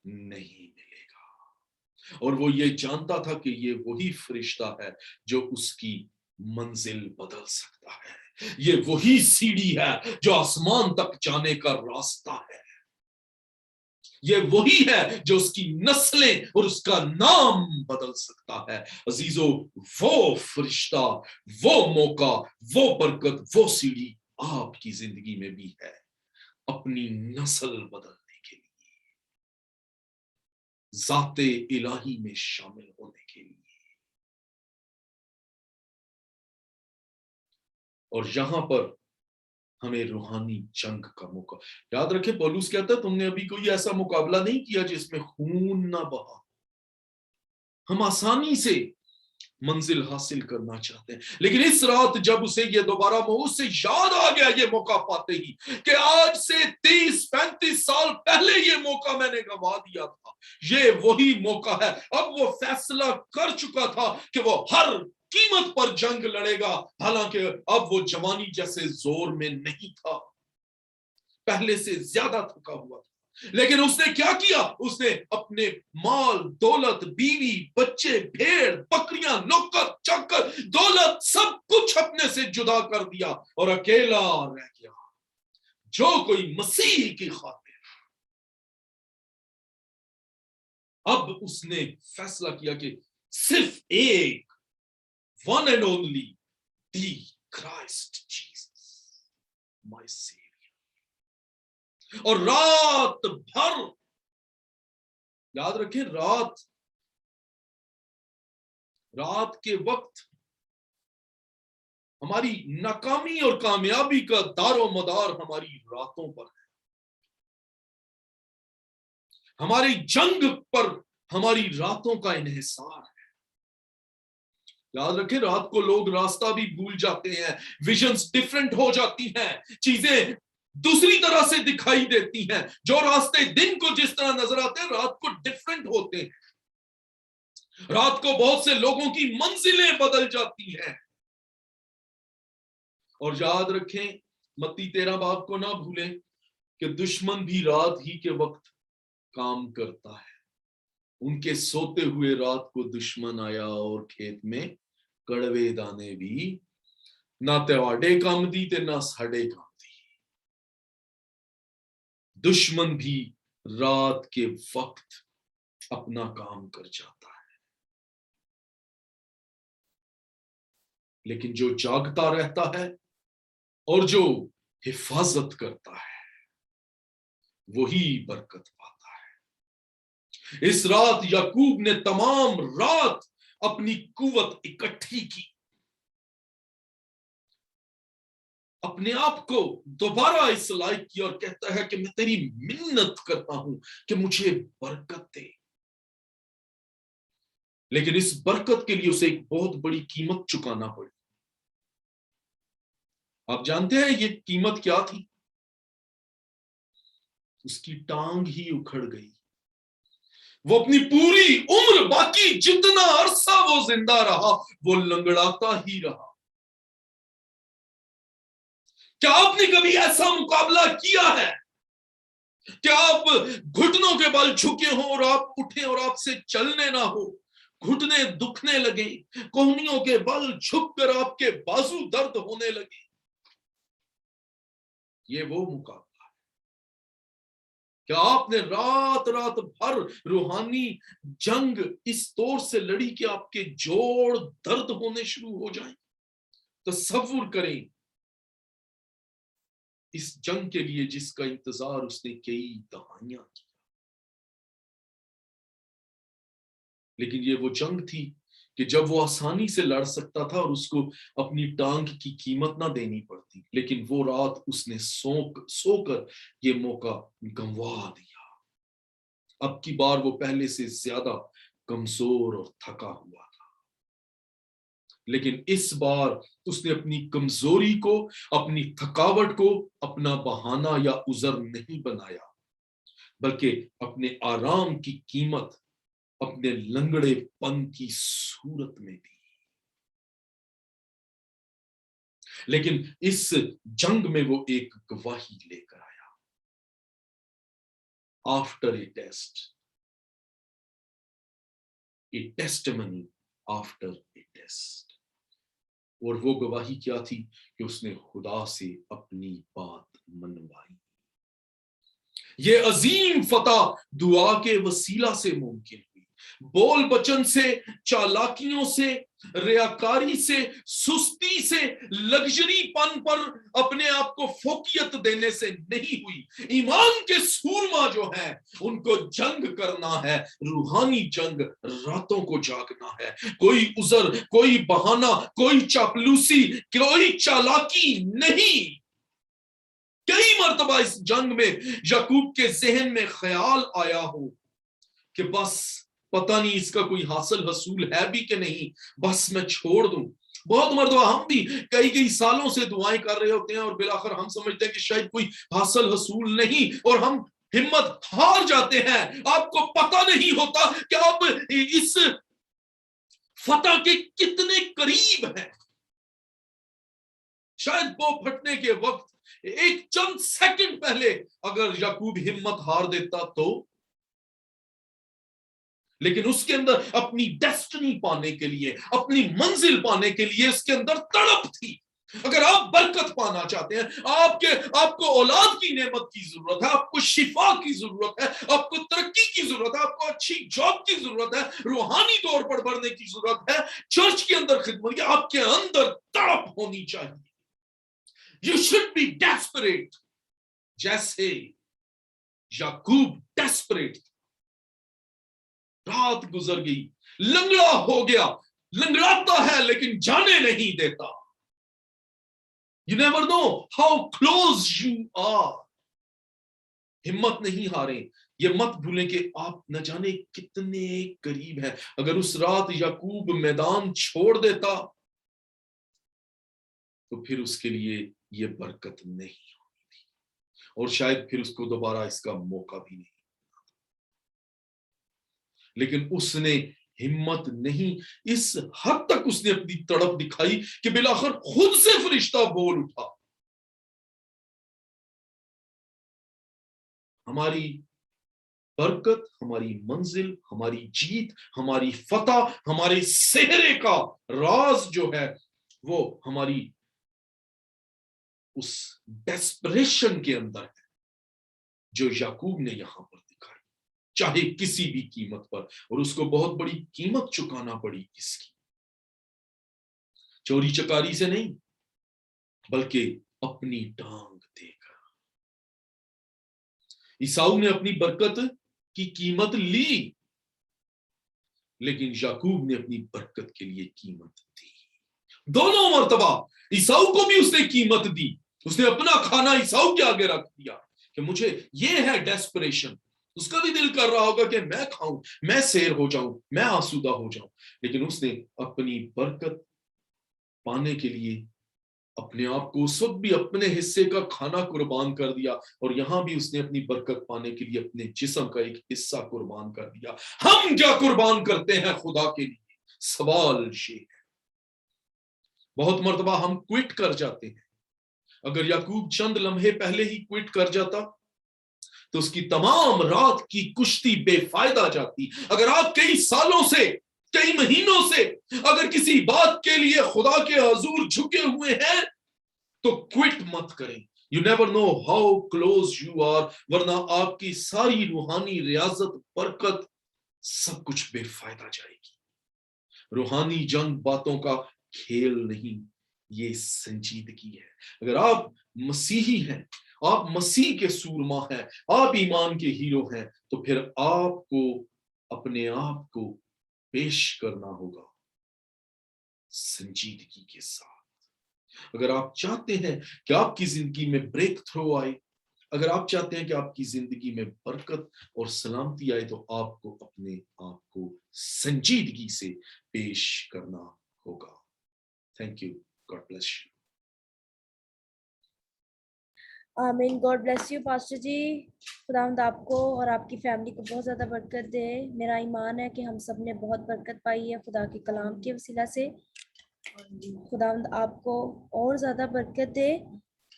نہیں ملے گا، اور وہ یہ جانتا تھا کہ یہ وہی فرشتہ ہے جو اس کی منزل بدل سکتا ہے، یہ وہی سیڑھی ہے جو آسمان تک جانے کا راستہ ہے، یہ وہی ہے جو اس کی نسلیں اور اس کا نام بدل سکتا ہے۔ عزیزو، وہ فرشتہ، وہ موقع، وہ برکت، وہ سیڑھی آپ کی زندگی میں بھی ہے، اپنی نسل بدلنے کے لیے، ذات الہی میں شامل ہونے کے لیے۔ اور یہاں پر ہمیں روحانی جنگ کا موقع یاد رکھے، پولس کہتا ہے تم نے ابھی کوئی ایسا مقابلہ نہیں کیا جس میں خون نہ بہا۔ ہم آسانی سے منزل حاصل کرنا چاہتے ہیں، لیکن اس رات جب اسے یہ دوبارہ اسے یاد آ گیا یہ موقع پاتے ہی کہ آج سے 30-35 سال پہلے یہ موقع میں نے گنوا دیا تھا، یہ وہی موقع ہے۔ اب وہ فیصلہ کر چکا تھا کہ وہ ہر قیمت پر جنگ لڑے گا، حالانکہ اب وہ جوانی جیسے زور میں نہیں تھا، پہلے سے زیادہ تھکا ہوا تھا، لیکن اس نے کیا کیا؟ اس نے اپنے مال دولت، بیوی بچے، بھیڑ بکریاں، نوکر چاکر، دولت، سب کچھ اپنے سے جدا کر دیا اور اکیلا رہ گیا۔ جو کوئی مسیح کی خاطر، اب اس نے فیصلہ کیا کہ صرف ایک one and only the Christ Jesus my Savior۔ اور رات بھر یاد رکھیں، رات کے وقت ہماری ناکامی اور کامیابی کا دار و مدار ہماری راتوں پر ہے، ہماری جنگ پر ہماری راتوں کا انحصار ہے۔ یاد رکھیں، رات کو لوگ راستہ بھی بھول جاتے ہیں، ویژنز ڈیفرنٹ ہو جاتی ہیں، چیزیں دوسری طرح سے دکھائی دیتی ہیں، جو راستے دن کو جس طرح نظر آتے ہیں رات کو ڈیفرنٹ ہوتے ہیں، رات کو بہت سے لوگوں کی منزلیں بدل جاتی ہیں۔ اور یاد رکھیں، متی 13 باب کو نہ بھولیں کہ دشمن بھی رات ہی کے وقت کام کرتا ہے۔ ان کے سوتے ہوئے رات کو دشمن آیا اور کھیت میں کڑوے دانے بھی نہ تواڈے کام دی تے نہ ساڈے کام دی۔ دشمن بھی رات کے وقت اپنا کام کر جاتا ہے، لیکن جو جاگتا رہتا ہے اور جو حفاظت کرتا ہے وہی برکت پاتا ہے۔ اس رات یعقوب نے تمام رات اپنی قوت اکٹھی کی، اپنے آپ کو دوبارہ اس لائق کیا اور کہتا ہے کہ میں تیری منت کرتا ہوں کہ مجھے برکت دے، لیکن اس برکت کے لیے اسے ایک بہت بڑی قیمت چکانا پڑی۔ آپ جانتے ہیں یہ قیمت کیا تھی؟ اس کی ٹانگ ہی اکھڑ گئی، وہ اپنی پوری عمر، باقی جتنا عرصہ وہ زندہ رہا وہ لنگڑاتا ہی رہا۔ کیا آپ نے کبھی ایسا مقابلہ کیا ہے کہ آپ گھٹنوں کے بل جھکے ہوں اور آپ اٹھیں اور آپ سے چلنے نہ ہو، گھٹنے دکھنے لگے، کوہنیوں کے بل جھک کر آپ کے بازو درد ہونے لگے؟ یہ وہ مقابلہ ہے۔ کیا آپ نے رات بھر روحانی جنگ اس طور سے لڑی کہ آپ کے جوڑ درد ہونے شروع ہو جائیں؟ تصور کریں اس جنگ کے لیے جس کا انتظار اس نے کئی دہائیاں کیا، لیکن یہ وہ جنگ تھی کہ جب وہ آسانی سے لڑ سکتا تھا اور اس کو اپنی ٹانگ کی قیمت نہ دینی پڑتی، لیکن وہ رات اس نے سو کر یہ موقع گنوا دیا۔ اب کی بار وہ پہلے سے زیادہ کمزور اور تھکا ہوا تھا، لیکن اس بار اس نے اپنی کمزوری کو، اپنی تھکاوٹ کو اپنا بہانہ یا عذر نہیں بنایا، بلکہ اپنے آرام کی قیمت अपने लंगड़ेपन की सूरत में भी। लेकिन इस जंग में वो एक गवाही लेकर आया, after a test, A testimony after a test. और वो गवाही क्या थी कि उसने खुदा से अपनी बात मनवाई। ये अजीम फतह दुआ के वसीला से मुमकिन हुई, बोल बचन से, चालाकियों से, रियाकारी से, सुस्ती से, लग्जरीपन पर अपने आप को फोकियत देने से नहीं हुई। ईमान के सूरमा जो है उनको जंग करना है, रूहानी जंग, रातों को जागना है। कोई उजर, कोई बहाना, कोई चापलूसी, कोई चालाकी नहीं। कई मर्तबा इस जंग में याकूब के जहन में ख्याल आया हो कि बस पता नहीं इसका कोई हासिल हसूल है भी कि नहीं, बस मैं छोड़ दूं। बहुत मर्तबा हम भी कई कई सालों से दुआएं कर रहे होते हैं और बिलाखिर हम समझते हैं कि शायद कोई हासिल हसूल नहीं, और हम हिम्मत हार जाते हैं। आपको पता नहीं होता कि आप इस फतह के कितने करीब हैं। शायद वो फटने के वक्त एक चंद सेकंड पहले अगर याकूब हिम्मत हार देता तो, लेकिन उसके अंदर अपनी डेस्टिनी पाने के लिए, अपनी मंजिल पाने के लिए उसके अंदर तड़प थी। अगर आप बरकत पाना चाहते हैं, आपको औलाद की नेमत की जरूरत है, आपको शिफा की जरूरत है, आपको तरक्की की जरूरत है, आपको अच्छी जॉब की जरूरत है, रूहानी तौर पर बढ़ने की जरूरत है, चर्च के अंदर खिदमत की, आपके अंदर तड़प होनी चाहिए। You should be desperate, जैसे याकूब डेस्परेट। रात गुजर गई, लंगड़ा हो गया, लंगड़ाता है लेकिन जाने नहीं देता। You never know how close you are. हिम्मत नहीं हारे, ये मत भूलें कि आप न जाने कितने करीब हैं। अगर उस रात याकूब मैदान छोड़ देता तो फिर उसके लिए ये बरकत नहीं होनी थी, और शायद फिर उसको दोबारा इसका मौका भी नहीं। लेकिन उसने हिम्मत नहीं, इस हद तक उसने अपनी तड़प दिखाई कि बिलाखिर खुद से फरिश्ता बोल उठा। हमारी बरकत, हमारी मंजिल, हमारी जीत, हमारी फतह, हमारे सेहरे का राज जो है वो हमारी उस डेस्परेशन के अंदर है जो याकूब ने यहां पर दिखाई, चाहे किसी भी कीमत पर। और उसको बहुत बड़ी कीमत चुकाना पड़ी इसकी, चोरी चकारी से नहीं बल्कि अपनी टांग देकर। ईसाऊ ने अपनी बरकत की कीमत ली, लेकिन याकूब ने अपनी बरकत के लिए कीमत दी। दोनों मर्तबा ईसाऊ को भी उसने कीमत दी। उसने अपना खाना ईसाऊ के आगे रख दिया कि मुझे ये है डेस्परेशन। उसका भी दिल कर रहा होगा कि मैं खाऊं, मैं सैर हो जाऊं, मैं आसूदा हो जाऊं, लेकिन उसने अपनी बरकत पाने के लिए अपने आप को उस वक्त भी अपने हिस्से का खाना कुर्बान कर दिया, और यहां भी उसने अपनी बरकत पाने के लिए अपने जिस्म का एक हिस्सा कुर्बान कर दिया। हम क्या कुर्बान करते हैं खुदा के लिए? सवाल ये है। बहुत मर्तबा हम क्विट कर जाते हैं। अगर याकूब चंद लम्हे पहले ही क्विट कर जाता तो उसकी तमाम रात की कुश्ती बेफायदा जाती। अगर आप कई सालों से, कई महीनों से अगर किसी बात के लिए खुदा के हजूर झुके हुए हैं तो क्विट मत करें। You never know how close you are, वरना आपकी सारी रूहानी रियाजत, बरकत, सब कुछ बेफायदा जाएगी। रूहानी जंग बातों का खेल नहीं, ये संजीदगी है। अगर आप मसीही हैं, आप मसीह के सूरमा हैं, आप ईमान के हीरो हैं, तो फिर आपको अपने आप को पेश करना होगा संजीदगी के साथ। अगर आप चाहते हैं कि आपकी जिंदगी में ब्रेक थ्रो आए, अगर आप चाहते हैं कि आपकी जिंदगी में बरकत और सलामती आए, तो आपको अपने आप को संजीदगी से पेश करना होगा। Thank you, God bless you. आमीन. God bless you pastor ji. खुदावंद आपको और आपकी फैमिली को बहुत ज़्यादा बरकत दे. मेरा ईमान है कि हम सब ने बहुत बरकत पाई है खुदा के कलाम के वसीला से. खुदावंद आपको और ज़्यादा बरकत दे.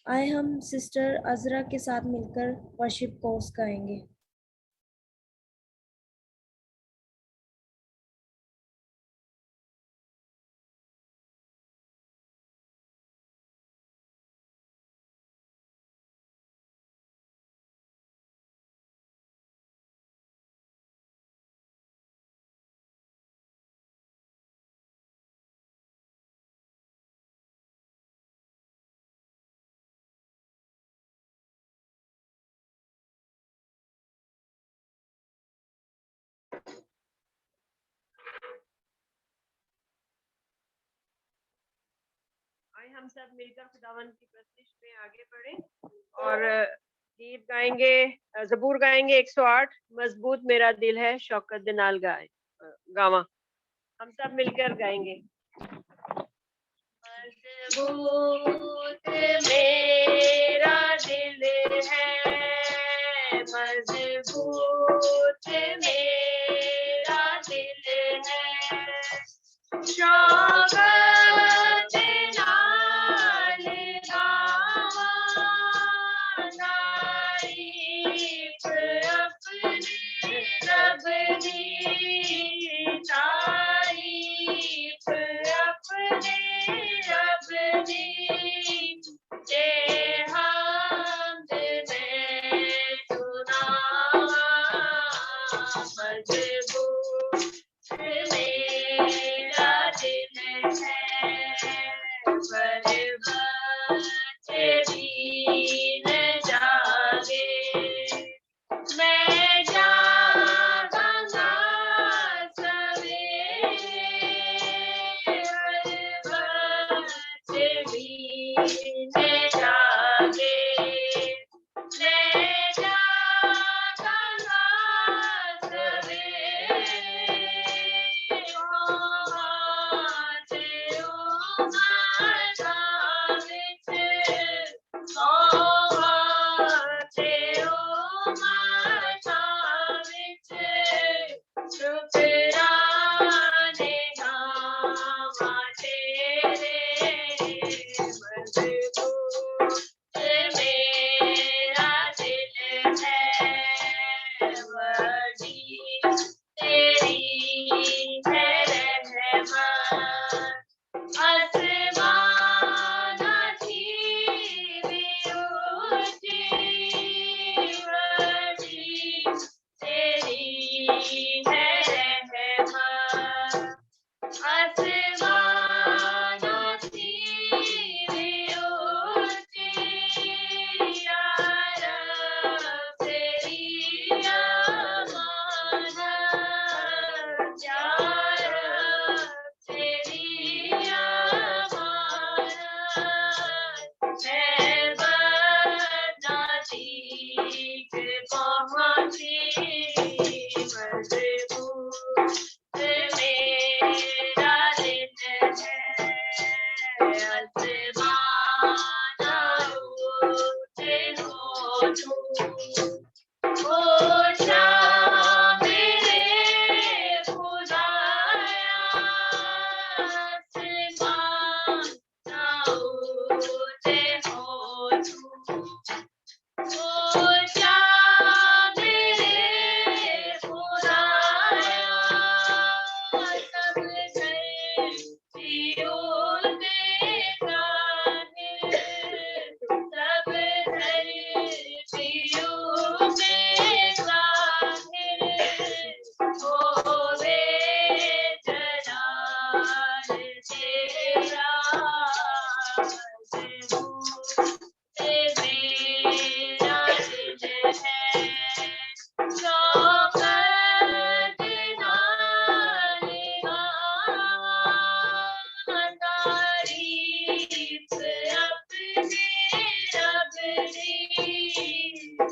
आए हम सिस्टर अजरा के साथ मिलकर वर्शिप कोर्स गाएंगे. आइए हम सब मिलकर खुदावन की प्रस्तिश में आगे बढ़े और गीत गाएंगे. जबूर गाएंगे 108. मजबूत मेरा दिल है शौकत दे नाल गावा. हम सब मिलकर गाएंगे. मजबूत मेरा दिल है, मजबूत मेरा दिल है, शौकत नाल गावा, तारीफ अपने रब दी, तारीफ अपने रब दी, ते हमद में सुनावा. मजबूत मेरा दिल है, पर तेरी न जागे, मैं जागांगा सवेरे, तेरी न जागे, मैं जागांगा सवेरे, शुक्राने गावा तेरे. मजबूत मेरा दिल है, बड़ी तेरी है रहमत, आसमाना की भी ऊंची, बड़ी तेरी है रहमत, आसमाना की भी ऊंची, या रब तेरी अमानत, या रब तेरी अमानत, मैं बना ठीक पहुंची. मजबूत मेरा दिल है, आसमाना ऊंचे हो तू, ओ शाम मेरे खुदाया, आसमाना ऊंचे हो तू, ओ शाम मेरे खुदाया, सब धरतियों देखा है, सब धरतियों देखा है, होवे जलाल तेरा. मजबूत मेरा दिल है, शौकत नाल गावा, तारीफ अपने रब दी,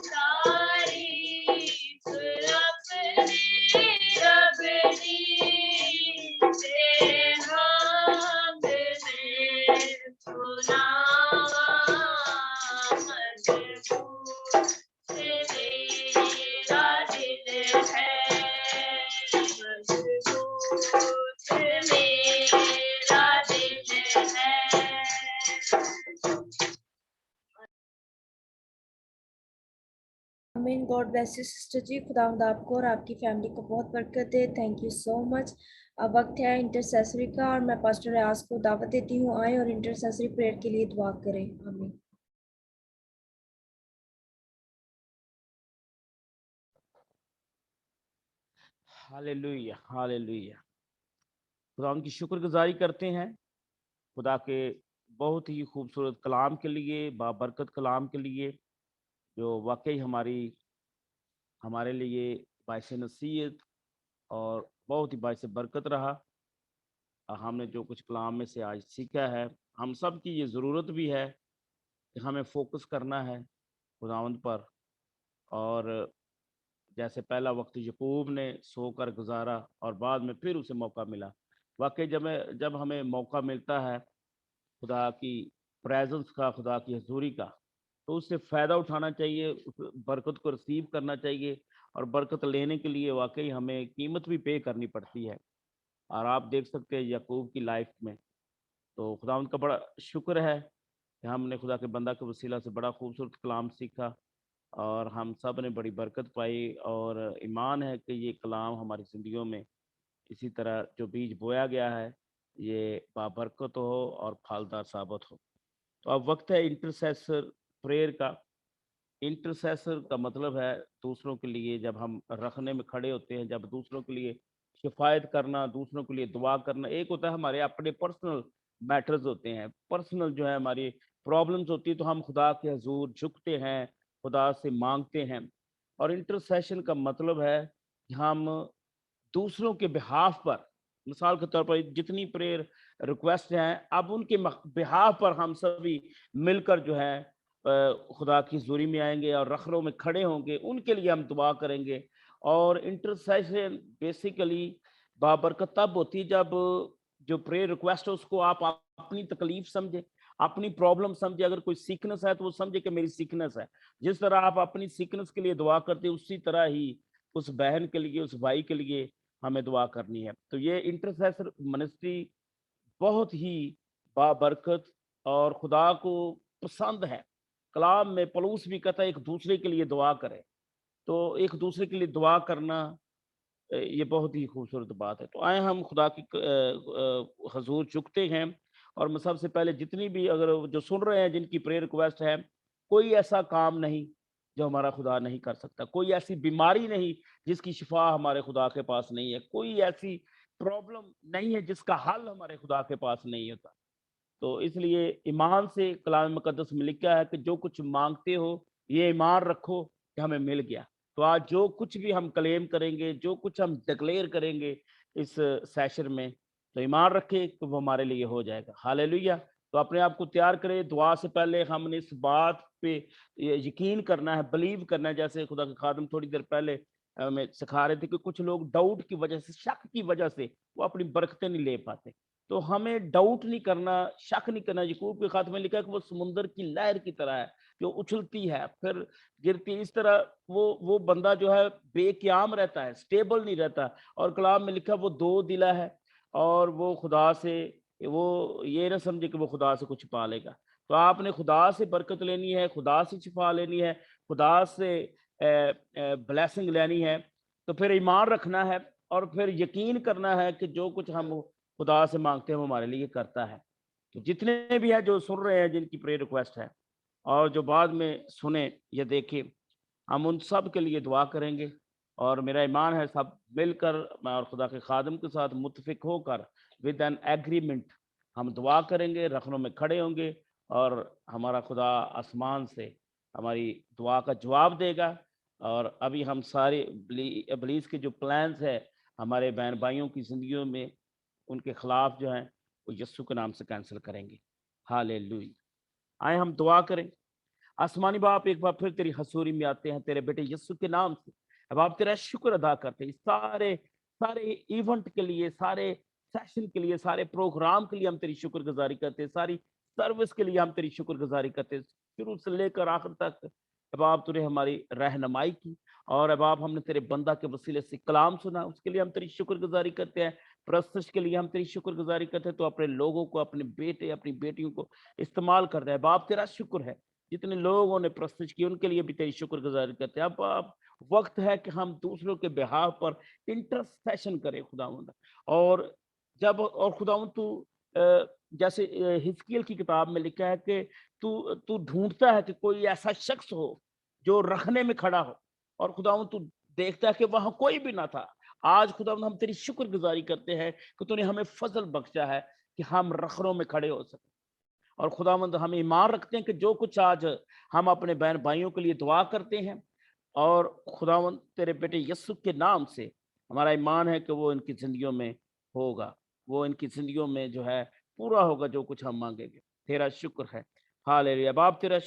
तारीफ अपने रब दी, ते हमद में सुना. आमीन। God bless you sister ji. खुदावंद आपको और आपकी फैमिली को बहुत बरकत दे। Thank you so much. अब वक्त है इंटरसेसरी का और मैं पास्टर रियाज को दावत देती हूँ, आए और इंटरसेसरी प्रेयर के लिए दुआ करें। आमीन। Hallelujah hallelujah. खुदा उनकी शुक्रगुजारी करते हैं खुदा के बहुत ही खूबसूरत कलाम के लिए, बाबरकत कलाम के लिए, जो वाकई हमारे लिए बायस नसीहत और बहुत ही बायस बरकत रहा। हमने जो कुछ कलाम में से आज सीखा है, हम सब की ये ज़रूरत भी है कि हमें फोकस करना है खुदावंद पर। और जैसे पहला वक्त यकूब ने सोकर गुजारा और बाद में फिर उसे मौका मिला। वाकई जब हमें मौका मिलता है खुदा की प्रेजेंस का, खुदा की हजूरी का, तो उससे फ़ायदा उठाना चाहिए, उस बरकत को रिसीव करना चाहिए। और बरकत लेने के लिए वाकई हमें कीमत भी पे करनी पड़ती है। और आप देख सकते हैं याकूब की लाइफ में, तो खुदा उनका बड़ा शुक्र है कि हमने खुदा के बंदा के वसीला से बड़ा खूबसूरत कलाम सीखा और हम सब ने बड़ी बरकत पाई। और ईमान है कि ये कलाम हमारी ज़िंदगियों में इसी तरह जो बीज बोया गया है ये बाबरकत हो और फलदार साबित हो। तो अब वक्त है इंटरसेसर प्रेयर का। इंटरसेसर का मतलब है दूसरों के लिए जब हम रखने में खड़े होते हैं, जब दूसरों के लिए शिफायत करना, दूसरों के लिए दुआ करना। एक होता है हमारे अपने पर्सनल मैटर्स होते हैं, पर्सनल जो है हमारी प्रॉब्लम्स होती है, तो हम खुदा के हजूर झुकते हैं, खुदा से मांगते हैं। और इंटरसेशन का मतलब है कि हम दूसरों के बिहाफ पर, मिसाल के तौर पर जितनी प्रेयर रिक्वेस्ट हैं, अब उनके बिहाफ पर हम सभी मिलकर जो है खुदा की हज़ूरी में आएंगे और रखरों में खड़े होंगे, उनके लिए हम दुआ करेंगे। और इंटरसेशन बेसिकली बाबरकत तब होती है जब जो प्रेयर रिक्वेस्ट है उसको आप अपनी तकलीफ समझे, अपनी प्रॉब्लम समझे। अगर कोई सीकनेस है तो वो समझे कि मेरी सीकनेस है। जिस तरह आप अपनी सीकनेस के लिए दुआ करते हैं, उसी तरह ही उस बहन के लिए, उस भाई के लिए हमें दुआ करनी है। तो ये इंटरसेसर मिनिस्ट्री बहुत ही बाबरकत और खुदा को पसंद है। कलाम में पलूस भी कहता है एक दूसरे के लिए दुआ करें। तो एक दूसरे के लिए दुआ करना ये बहुत ही खूबसूरत बात है। तो आए हम खुदा की हजूर झुकते हैं। और मैं सबसे पहले जितनी भी अगर जो सुन रहे हैं जिनकी प्रेयर रिक्वेस्ट है, कोई ऐसा काम नहीं जो हमारा खुदा नहीं कर सकता, कोई ऐसी बीमारी नहीं जिसकी शिफा हमारे खुदा के पास नहीं है, कोई ऐसी प्रॉब्लम नहीं है जिसका हल हमारे खुदा के पास नहीं होता। तो इसलिए ईमान से कलाम मुकद्दस में लिखा है कि जो कुछ मांगते हो ये ईमान रखो कि हमें मिल गया। तो आज जो कुछ भी हम क्लेम करेंगे, जो कुछ हम डिक्लेयर करेंगे इस सेशन में, तो ईमान रखें कि वो हमारे लिए हो जाएगा। हालेलुया। तो अपने आप को तैयार करें। दुआ से पहले हमने इस बात पे यकीन करना है, बिलीव करना है। जैसे खुदा के खादिम थोड़ी देर पहले हमें सिखा रहे थे कि कुछ लोग डाउट की वजह से, शक की वजह से वो अपनी बरकतें नहीं ले पाते। तो हमें डाउट नहीं करना, शक नहीं करना। याकूब के खाते में लिखा है कि वो समुंदर की लहर की तरह है जो उछलती है फिर गिरती है। इस तरह वो बंदा जो है बेक़याम रहता है, स्टेबल नहीं रहता। और कलाम में लिखा वो दो दिला है और वो खुदा से, वो ये ना समझे कि वो खुदा से कुछ पा लेगा। तो आपने खुदा से बरकत लेनी है, खुदा से शिफा लेनी है, खुदा से ब्लेसिंग लेनी है। तो फिर ईमान रखना है और फिर यकीन करना है कि जो कुछ हम खुदा से मांगते हैं वो हमारे लिए करता है। तो जितने भी हैं जो सुन रहे हैं जिनकी प्रेयर रिक्वेस्ट है और जो बाद में सुने या देखें, हम उन सब के लिए दुआ करेंगे। और मेरा ईमान है सब मिलकर, मैं और खुदा के खादिम के साथ मुत्तफिक होकर विद एन एग्रीमेंट हम दुआ करेंगे, रखनों में खड़े होंगे और हमारा खुदा आसमान से हमारी दुआ का जवाब देगा। और अभी हम सारे इब्लीस के जो प्लान्स है हमारे बहन भाइयों की ज़िंदगियों में, उनके खिलाफ जो हैं वो यस्सु के नाम से कैंसिल करेंगे। हालेलुया। आए हम दुआ करें। आसमानी बाप, एक बार फिर तेरी हसूरी में आते हैं तेरे बेटे यस्सु के नाम से। अब आप तेरा शुक्र अदा करते हैं सारे सारे इवेंट के लिए, सारे सेशन के लिए, सारे प्रोग्राम के लिए हम तेरी शुक्रगुजारी करते हैं, सारी सर्विस के लिए हम तेरी शुक्रगुजारी करते हैं, शुरू से लेकर आखिर तक। अब आप तूने हमारी रहनुमाई की और अब आप हमने तेरे बंदा के वसीले से कलाम सुना, उसके लिए हम तेरी शुक्रगुजारी करते हैं। प्रस्तुत के लिए हम तेरी शुक्रगुजारी करते हैं। तो अपने लोगों को, अपने बेटे, अपनी बेटियों को इस्तेमाल कर रहे हैं। बाप तेरा शुक्र है जितने लोगों ने प्रस्तुत की उनके लिए भी तेरी शुक्रगुजारी करते हैं। अब वक्त है कि हम दूसरों के बिहाफ पर इंटरसेशन करें खुदावंद। और खुदावंद तू जैसे हिजकील की किताब में लिखा है कि तू तू ढूंढता है कि कोई ऐसा शख्स हो जो रखने में खड़ा हो, और खुदावंद तू देखता है कि वहां कोई भी ना था। आज खुदावंद हम तेरी शुक्रगुजारी करते हैं कि तूने हमें फजल बख्शा है कि हम रखनों में खड़े हो सके। और खुदावंद हम ईमान रखते हैं कि जो कुछ आज हम अपने बहन भाइयों के लिए दुआ करते हैं, और खुदावंद तेरे बेटे यस्सु के नाम से हमारा ईमान है कि वो इनकी जिंदगियों में होगा, वो इनकी जिंदगियों में जो है पूरा होगा जो कुछ हम मांगेंगे। तेरा शुक्र है, हालेलुया बाप, तेरा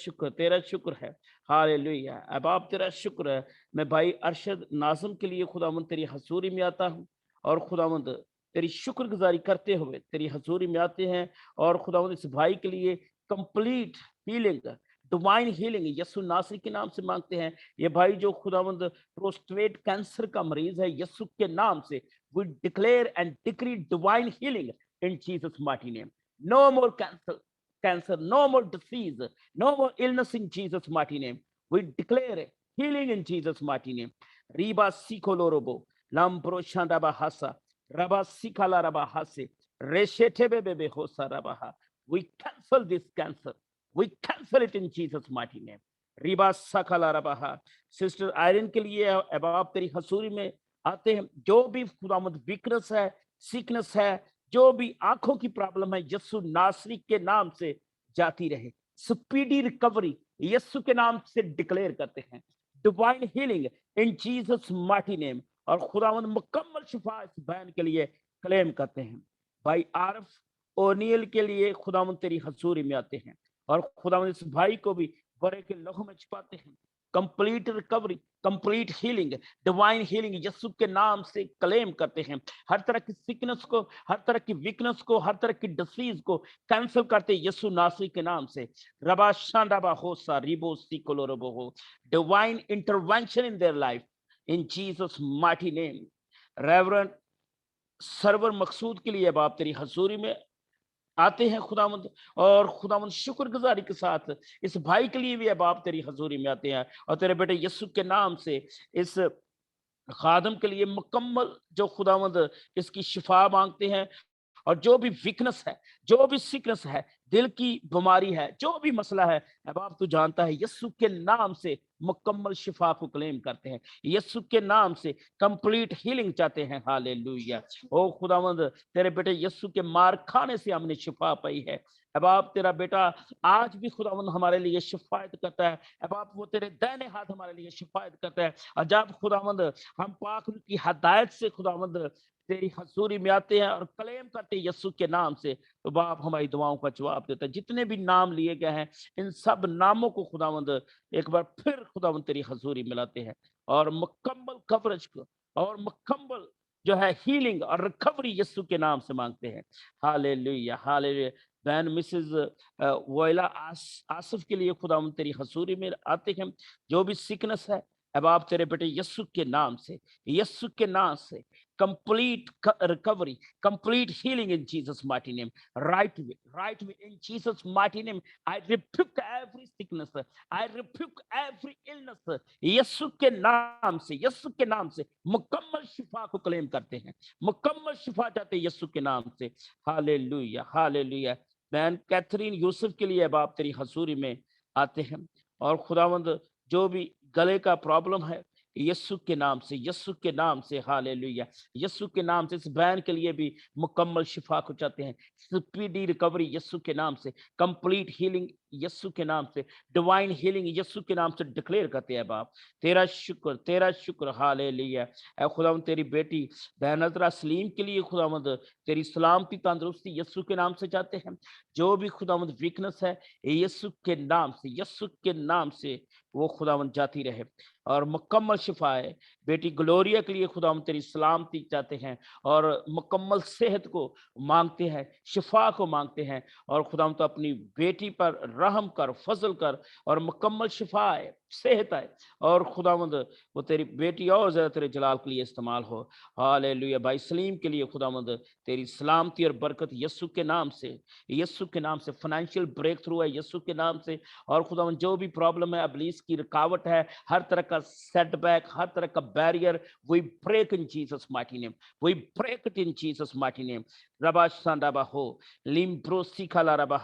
शुक्र है, हालेलुया। अब आप तेरा शुक्र है। मैं भाई अरशद नाज़िम के लिए खुदावंद तेरी हजूरी में आता हूँ, और खुदावंद तेरी शुक्रगुजारी करते हुए तेरी हजूरी में आते हैं। और खुदावंद इस भाई के लिए complete healing, divine healing Yesu नासरी के नाम से मांगते हैं। ये भाई जो खुदावंद प्रोस्टेट कैंसर का मरीज है, यस्सु के नाम से we declare and decree divine healing in Jesus mighty name. No more cancer, no more disease, no more illness in Jesus mighty name. We declare healing in Jesus mighty name. Riba sikolorobo lambro shandaba hasa raba sikala raba hase reshete bebe hosa rabaha. We cancel this cancer. We cancel it in Jesus mighty name. Riba सकला रबा। Sister iron के लिए अब आप तेरी हसूरी में आते हैं। जो भी खुदावंद वीकनेस है, सिकनेस है, जो भी आंखों की प्रॉब्लम है, यस्सु नासरी के नाम से जाती रहे। स्पीडी रिकवरी यस्सु के नाम से डिक्लेयर करते हैं। Divine healing in Jesus mighty name. और खुदावंद मुकम्मल शिफा इस बहन के लिए क्लेम करते हैं। भाई आरफ ओनियल के लिए खुदावंद तेरी हजूरी में आते हैं, और खुदावंद इस भाई को भी बड़े के लहू में छिपाते हैं। Complete recovery, complete healing, divine healing Yesu के नाम से क्लेम करते हैं। हर तरह की सिकनेस को, हर तरह की वीकनेस को, हर तरह की डिसीज को कैंसिल करते यस्सु नासरी के नाम से। रबा शांडाबा होसा रिबो सिकोलोरोबो हो। Divine intervention in their life in Jesus mighty name. Reverend Sarwar Maqsood के लिए बाप तेरी हजूरी में आते हैं खुदावंद, और खुदावंद शुक्रगुजारी के साथ इस भाई के लिए भी अब आप तेरी हजूरी में आते हैं, और तेरे बेटे यस्सु के नाम से इस खादम के लिए मुकम्मल जो खुदावंद इसकी शिफा मांगते हैं। और जो भी वीकनेस है, जो भी सिकनेस है, दिल की बीमारी है, जो भी मसला है, अब आप तू जानता है, यस्सु के नाम से मुकम्मल शिफा को क्लेम करते हैं। यस्सु के नाम से कंप्लीट हीलिंग चाहते हैं। हालेलुया। ओ खुदावंद तेरे बेटे यस्सु के मार खाने से हमने शिफा पाई है। अब आप तेरा बेटा आज भी खुदावंद हमारे लिए शिफायत करता है। अब आप वो तेरे दाहिने हाथ हमारे लिए शिफायत करता है। और जब खुदावंद हम पाक की हदायत से खुदावंद तेरी हजूरी में आते हैं और क्लेम करते हैं यस्सु के नाम से, तो बाप हमारी दुआओं का जवाब देता है। जितने भी नाम लिए गए हैं, इन सब नामों को खुदावंद एक बार फिर खुदावंद तेरी हजूरी में लाते हैं, और मुकम्मल कवरेज को और मुकम्मल जो है हीलिंग और रिकवरी यस्सु के नाम से मांगते हैं। Hallelujah, hallelujah. बहन मिसेस वोयला आसिफ के लिए खुदावंद तेरी हजूरी में आते हैं। जो भी सिकनेस है, अब आप तेरे बेटे यस्सु के नाम से, यस्सु के नाम से complete recovery, complete healing in Jesus mighty name. Right way in Jesus mighty name. I rebuke every sickness, I rebuke every illness. Yesu के नाम से, यस्सु के नाम से मुकम्मल शिफा को क्लेम करते हैं। मुकम्मल शिफा चाहते हैं यस्सु के नाम से। Hallelujah, hallelujah. बहन कैथरीन यूसुफ के लिए अब आप तेरी हजूरी में आते हैं, और खुदावंद जो भी गले का प्रॉब्लम है, यस्सु के नाम से, यस्सु के नाम से, हालेलुया, यस्सु के नाम से इस बहन के लिए भी मुकम्मल शिफा को चाहते हैं। स्पीडी रिकवरी यस्सु के नाम से, कंप्लीट हीलिंग यस्सु के नाम से, डिवाइन हीलिंग यस्सु के नाम से डिक्लेयर करते हैं। बाप तेरा शुक्र, हालेलुया। ऐ खुदावंद तेरी बेटी बहन अज़रा सलीम के लिए खुदावंद तेरी सलामती तंदुरुस्ती यस्सु के नाम से चाहते हैं। जो भी खुदावंद वीकनेस है, यस्सु के नाम से, यस्सु के नाम से वो खुदावंद जाती रहे, और मुकम्मल शिफा है। बेटी ग्लोरिया के लिए खुदावंद तेरी सलामती चाहते हैं, और मुकम्मल सेहत को मांगते हैं, शिफा को मांगते हैं। और खुदावंद तो अपनी बेटी पर रहम कर, फजल कर, और मुकम्मल शिफा है सेहत आए और खुदावंद वो तेरी बेटी और ज़्यादा तेरे जलाल के लिए इस्तेमाल हो। हालेलुया। भाई सलीम के लिए खुदावंद तेरी सलामती और बरकत यीशु के नाम से, यीशु के नाम से फाइनेंशियल ब्रेक थ्रू है यीशु के नाम से। और खुदावंद जो भी प्रॉब्लम है, इब्लीस की रुकावट है, हर तरह का सेटबैक, हर तरह का barrier, we break in Jesus mighty name, we break it in Jesus mighty name. रबा सांडाबा हो लिम्ब्रो सीखा रबा।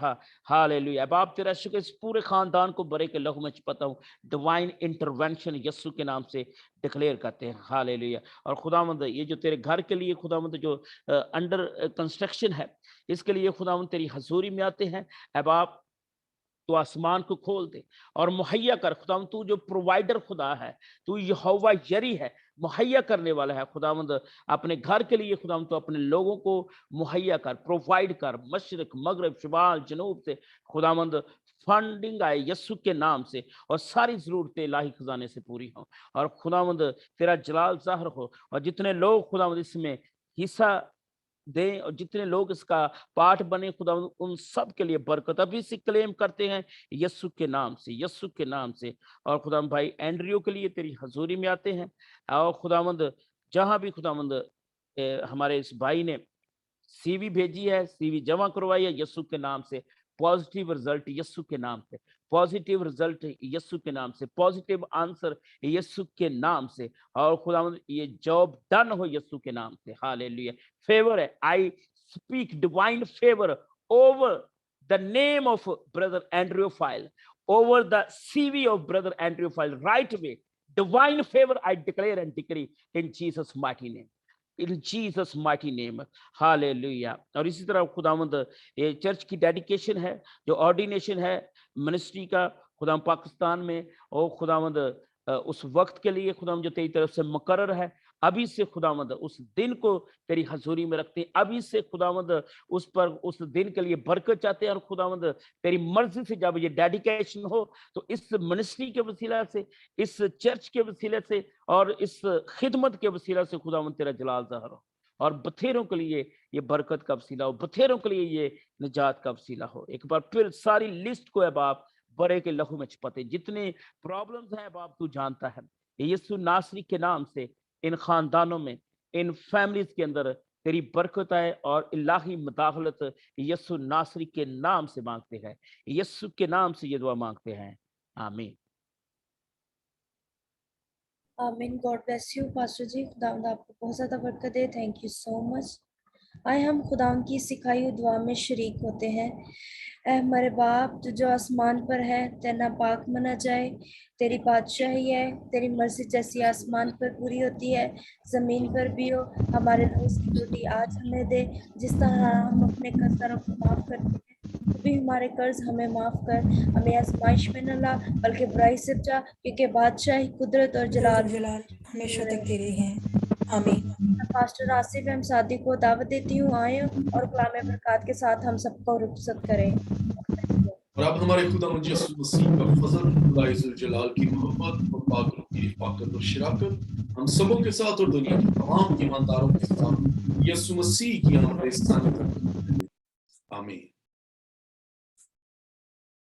हालेलुया। बाप तेरा शुक्र, इस पूरे खानदान को बड़े के लहू में छुपाता हूँ। डिवाइन इंटरवेंशन यीशु के नाम से डिक्लेयर करते हैं। हालेलुया। और खुदावंद ये जो तेरे घर के लिए खुदावंद जो अंडर कंस्ट्रक्शन है, इसके लिए खुदावंद तेरी हजूरी में आते हैं। अब आप तो आसमान को खोल दे और मुहैया कर। खुदावंद तू जो प्रोवाइडर खुदा है, तू यहोवा यरी है, मुहैया करने वाला है। खुदावंद अपने घर के लिए खुदावंद तो अपने लोगों को मुहैया कर, प्रोवाइड कर। मशरिक मगरब शुमाल जनूब से खुदावंद फंडिंग आए यीशु के नाम से और सारी जरूरतें इलाही खजाने से पूरी हों और खुदावंद तेरा जलाल ज़ाहिर हो। और जितने लोग खुदावंद इसमें हिस्सा दें और जितने लोग इसका पार्ट बने खुदावंद, उन सब के लिए बरकत अभी से क्लेम करते हैं यीशु के नाम से, यीशु के नाम से। और खुदावंद भाई एंड्रियो के लिए तेरी हजूरी में आते हैं और खुदावंद जहां भी खुदावंद हमारे इस भाई ने सीवी भेजी है, सीवी जमा करवाई है यीशु के नाम से, पॉजिटिव रिजल्ट यीशु के नाम से, पॉजिटिव रिजल्ट यीशु के नाम से, पॉजिटिव आंसर यीशु के नाम से। और खुदावंद ये जॉब डन हो यीशु के नाम से। हालेलुया। फेवर है, I speak divine favour over the name of brother Andrew file, over the CV of brother Andrew File right away. Divine favor I declare and decree in Jesus mighty name. In Jesus mighty name. Hallelujah. और इसी तरह खुदावंद ये church की dedication है, जो ordination है ministry का खुदावंद पाकिस्तान में, और खुदावंद उस वक्त के लिए खुदावंद जो तेरी तरफ से मुकर्रर है, अभी से खुदावंद उस दिन को तेरी हजूरी में रखते हैं। अभी से खुदावंद उस पर उस दिन के लिए बरकत चाहते हैं। और खुदावंद तेरी मर्जी से जब ये डेडिकेशन हो तो इस मिनिस्ट्री के वसीला से, इस चर्च के वसीले से और इस खिदमत के वसीला से खुदावंद तेरा जलाल ज़ाहिर हो और बथेरों के लिए ये बरकत का वसीला हो, बथेरों के लिए ये निजात का वसीला हो। एक बार फिर सारी लिस्ट को है बाप बड़े के लहू में छुपाते, जितने प्रॉब्लम्स हैं बाप तू जानता है। यीशु नासरी के नाम से इन खानदानों में, इन फैमिलीज के अंदर तेरी बरकत आए और इलाही मुदाखलत यीशु नासरी के नाम से मांगते हैं, यीशु के नाम से ये दुआ मांगते हैं, आमीन। आमीन। God bless you pastor ji, खुदावंद आपको बहुत ज़्यादा बरकत दे। थैंक यू सो मच। आए हम खुदावंद की सिखाई हुई दुआ में शरीक होते हैं। ऐ हमारे बाप जो आसमान पर है, तेरा पाक मना जाए, तेरी बादशाही है, तेरी मर्जी जैसी आसमान पर पूरी होती है ज़मीन पर भी हो। हमारे रोज़ की रोटी आज हमें दे, जिस तरह हम अपने कर्जदारों को माफ़ करते हैं, तू भी हमारे कर्ज हमें माफ़ कर। हमें आजमाइश में न ला बल्कि बुराई से बचा, क्योंकि बादशाही, कुदरत और जलाल हमेशा तक तेरे हैं, आमीन। पास्टर आसिफ एम सादी को दावत देती हूँ, आए और कलाम बरकत के साथ हम सबको रुखसत करें। और अब हमारे खुदा यीशु मसीह का फजल, खुदा इज़्ज़ुल जलाल की मोहब्बत और पाक रूह की रफ़ाकत और शराकत हम सबों के साथ और दुनिया के तमाम ईमानदारों के साथ यीशु मसीह की आमद स्थान तक। आमीन।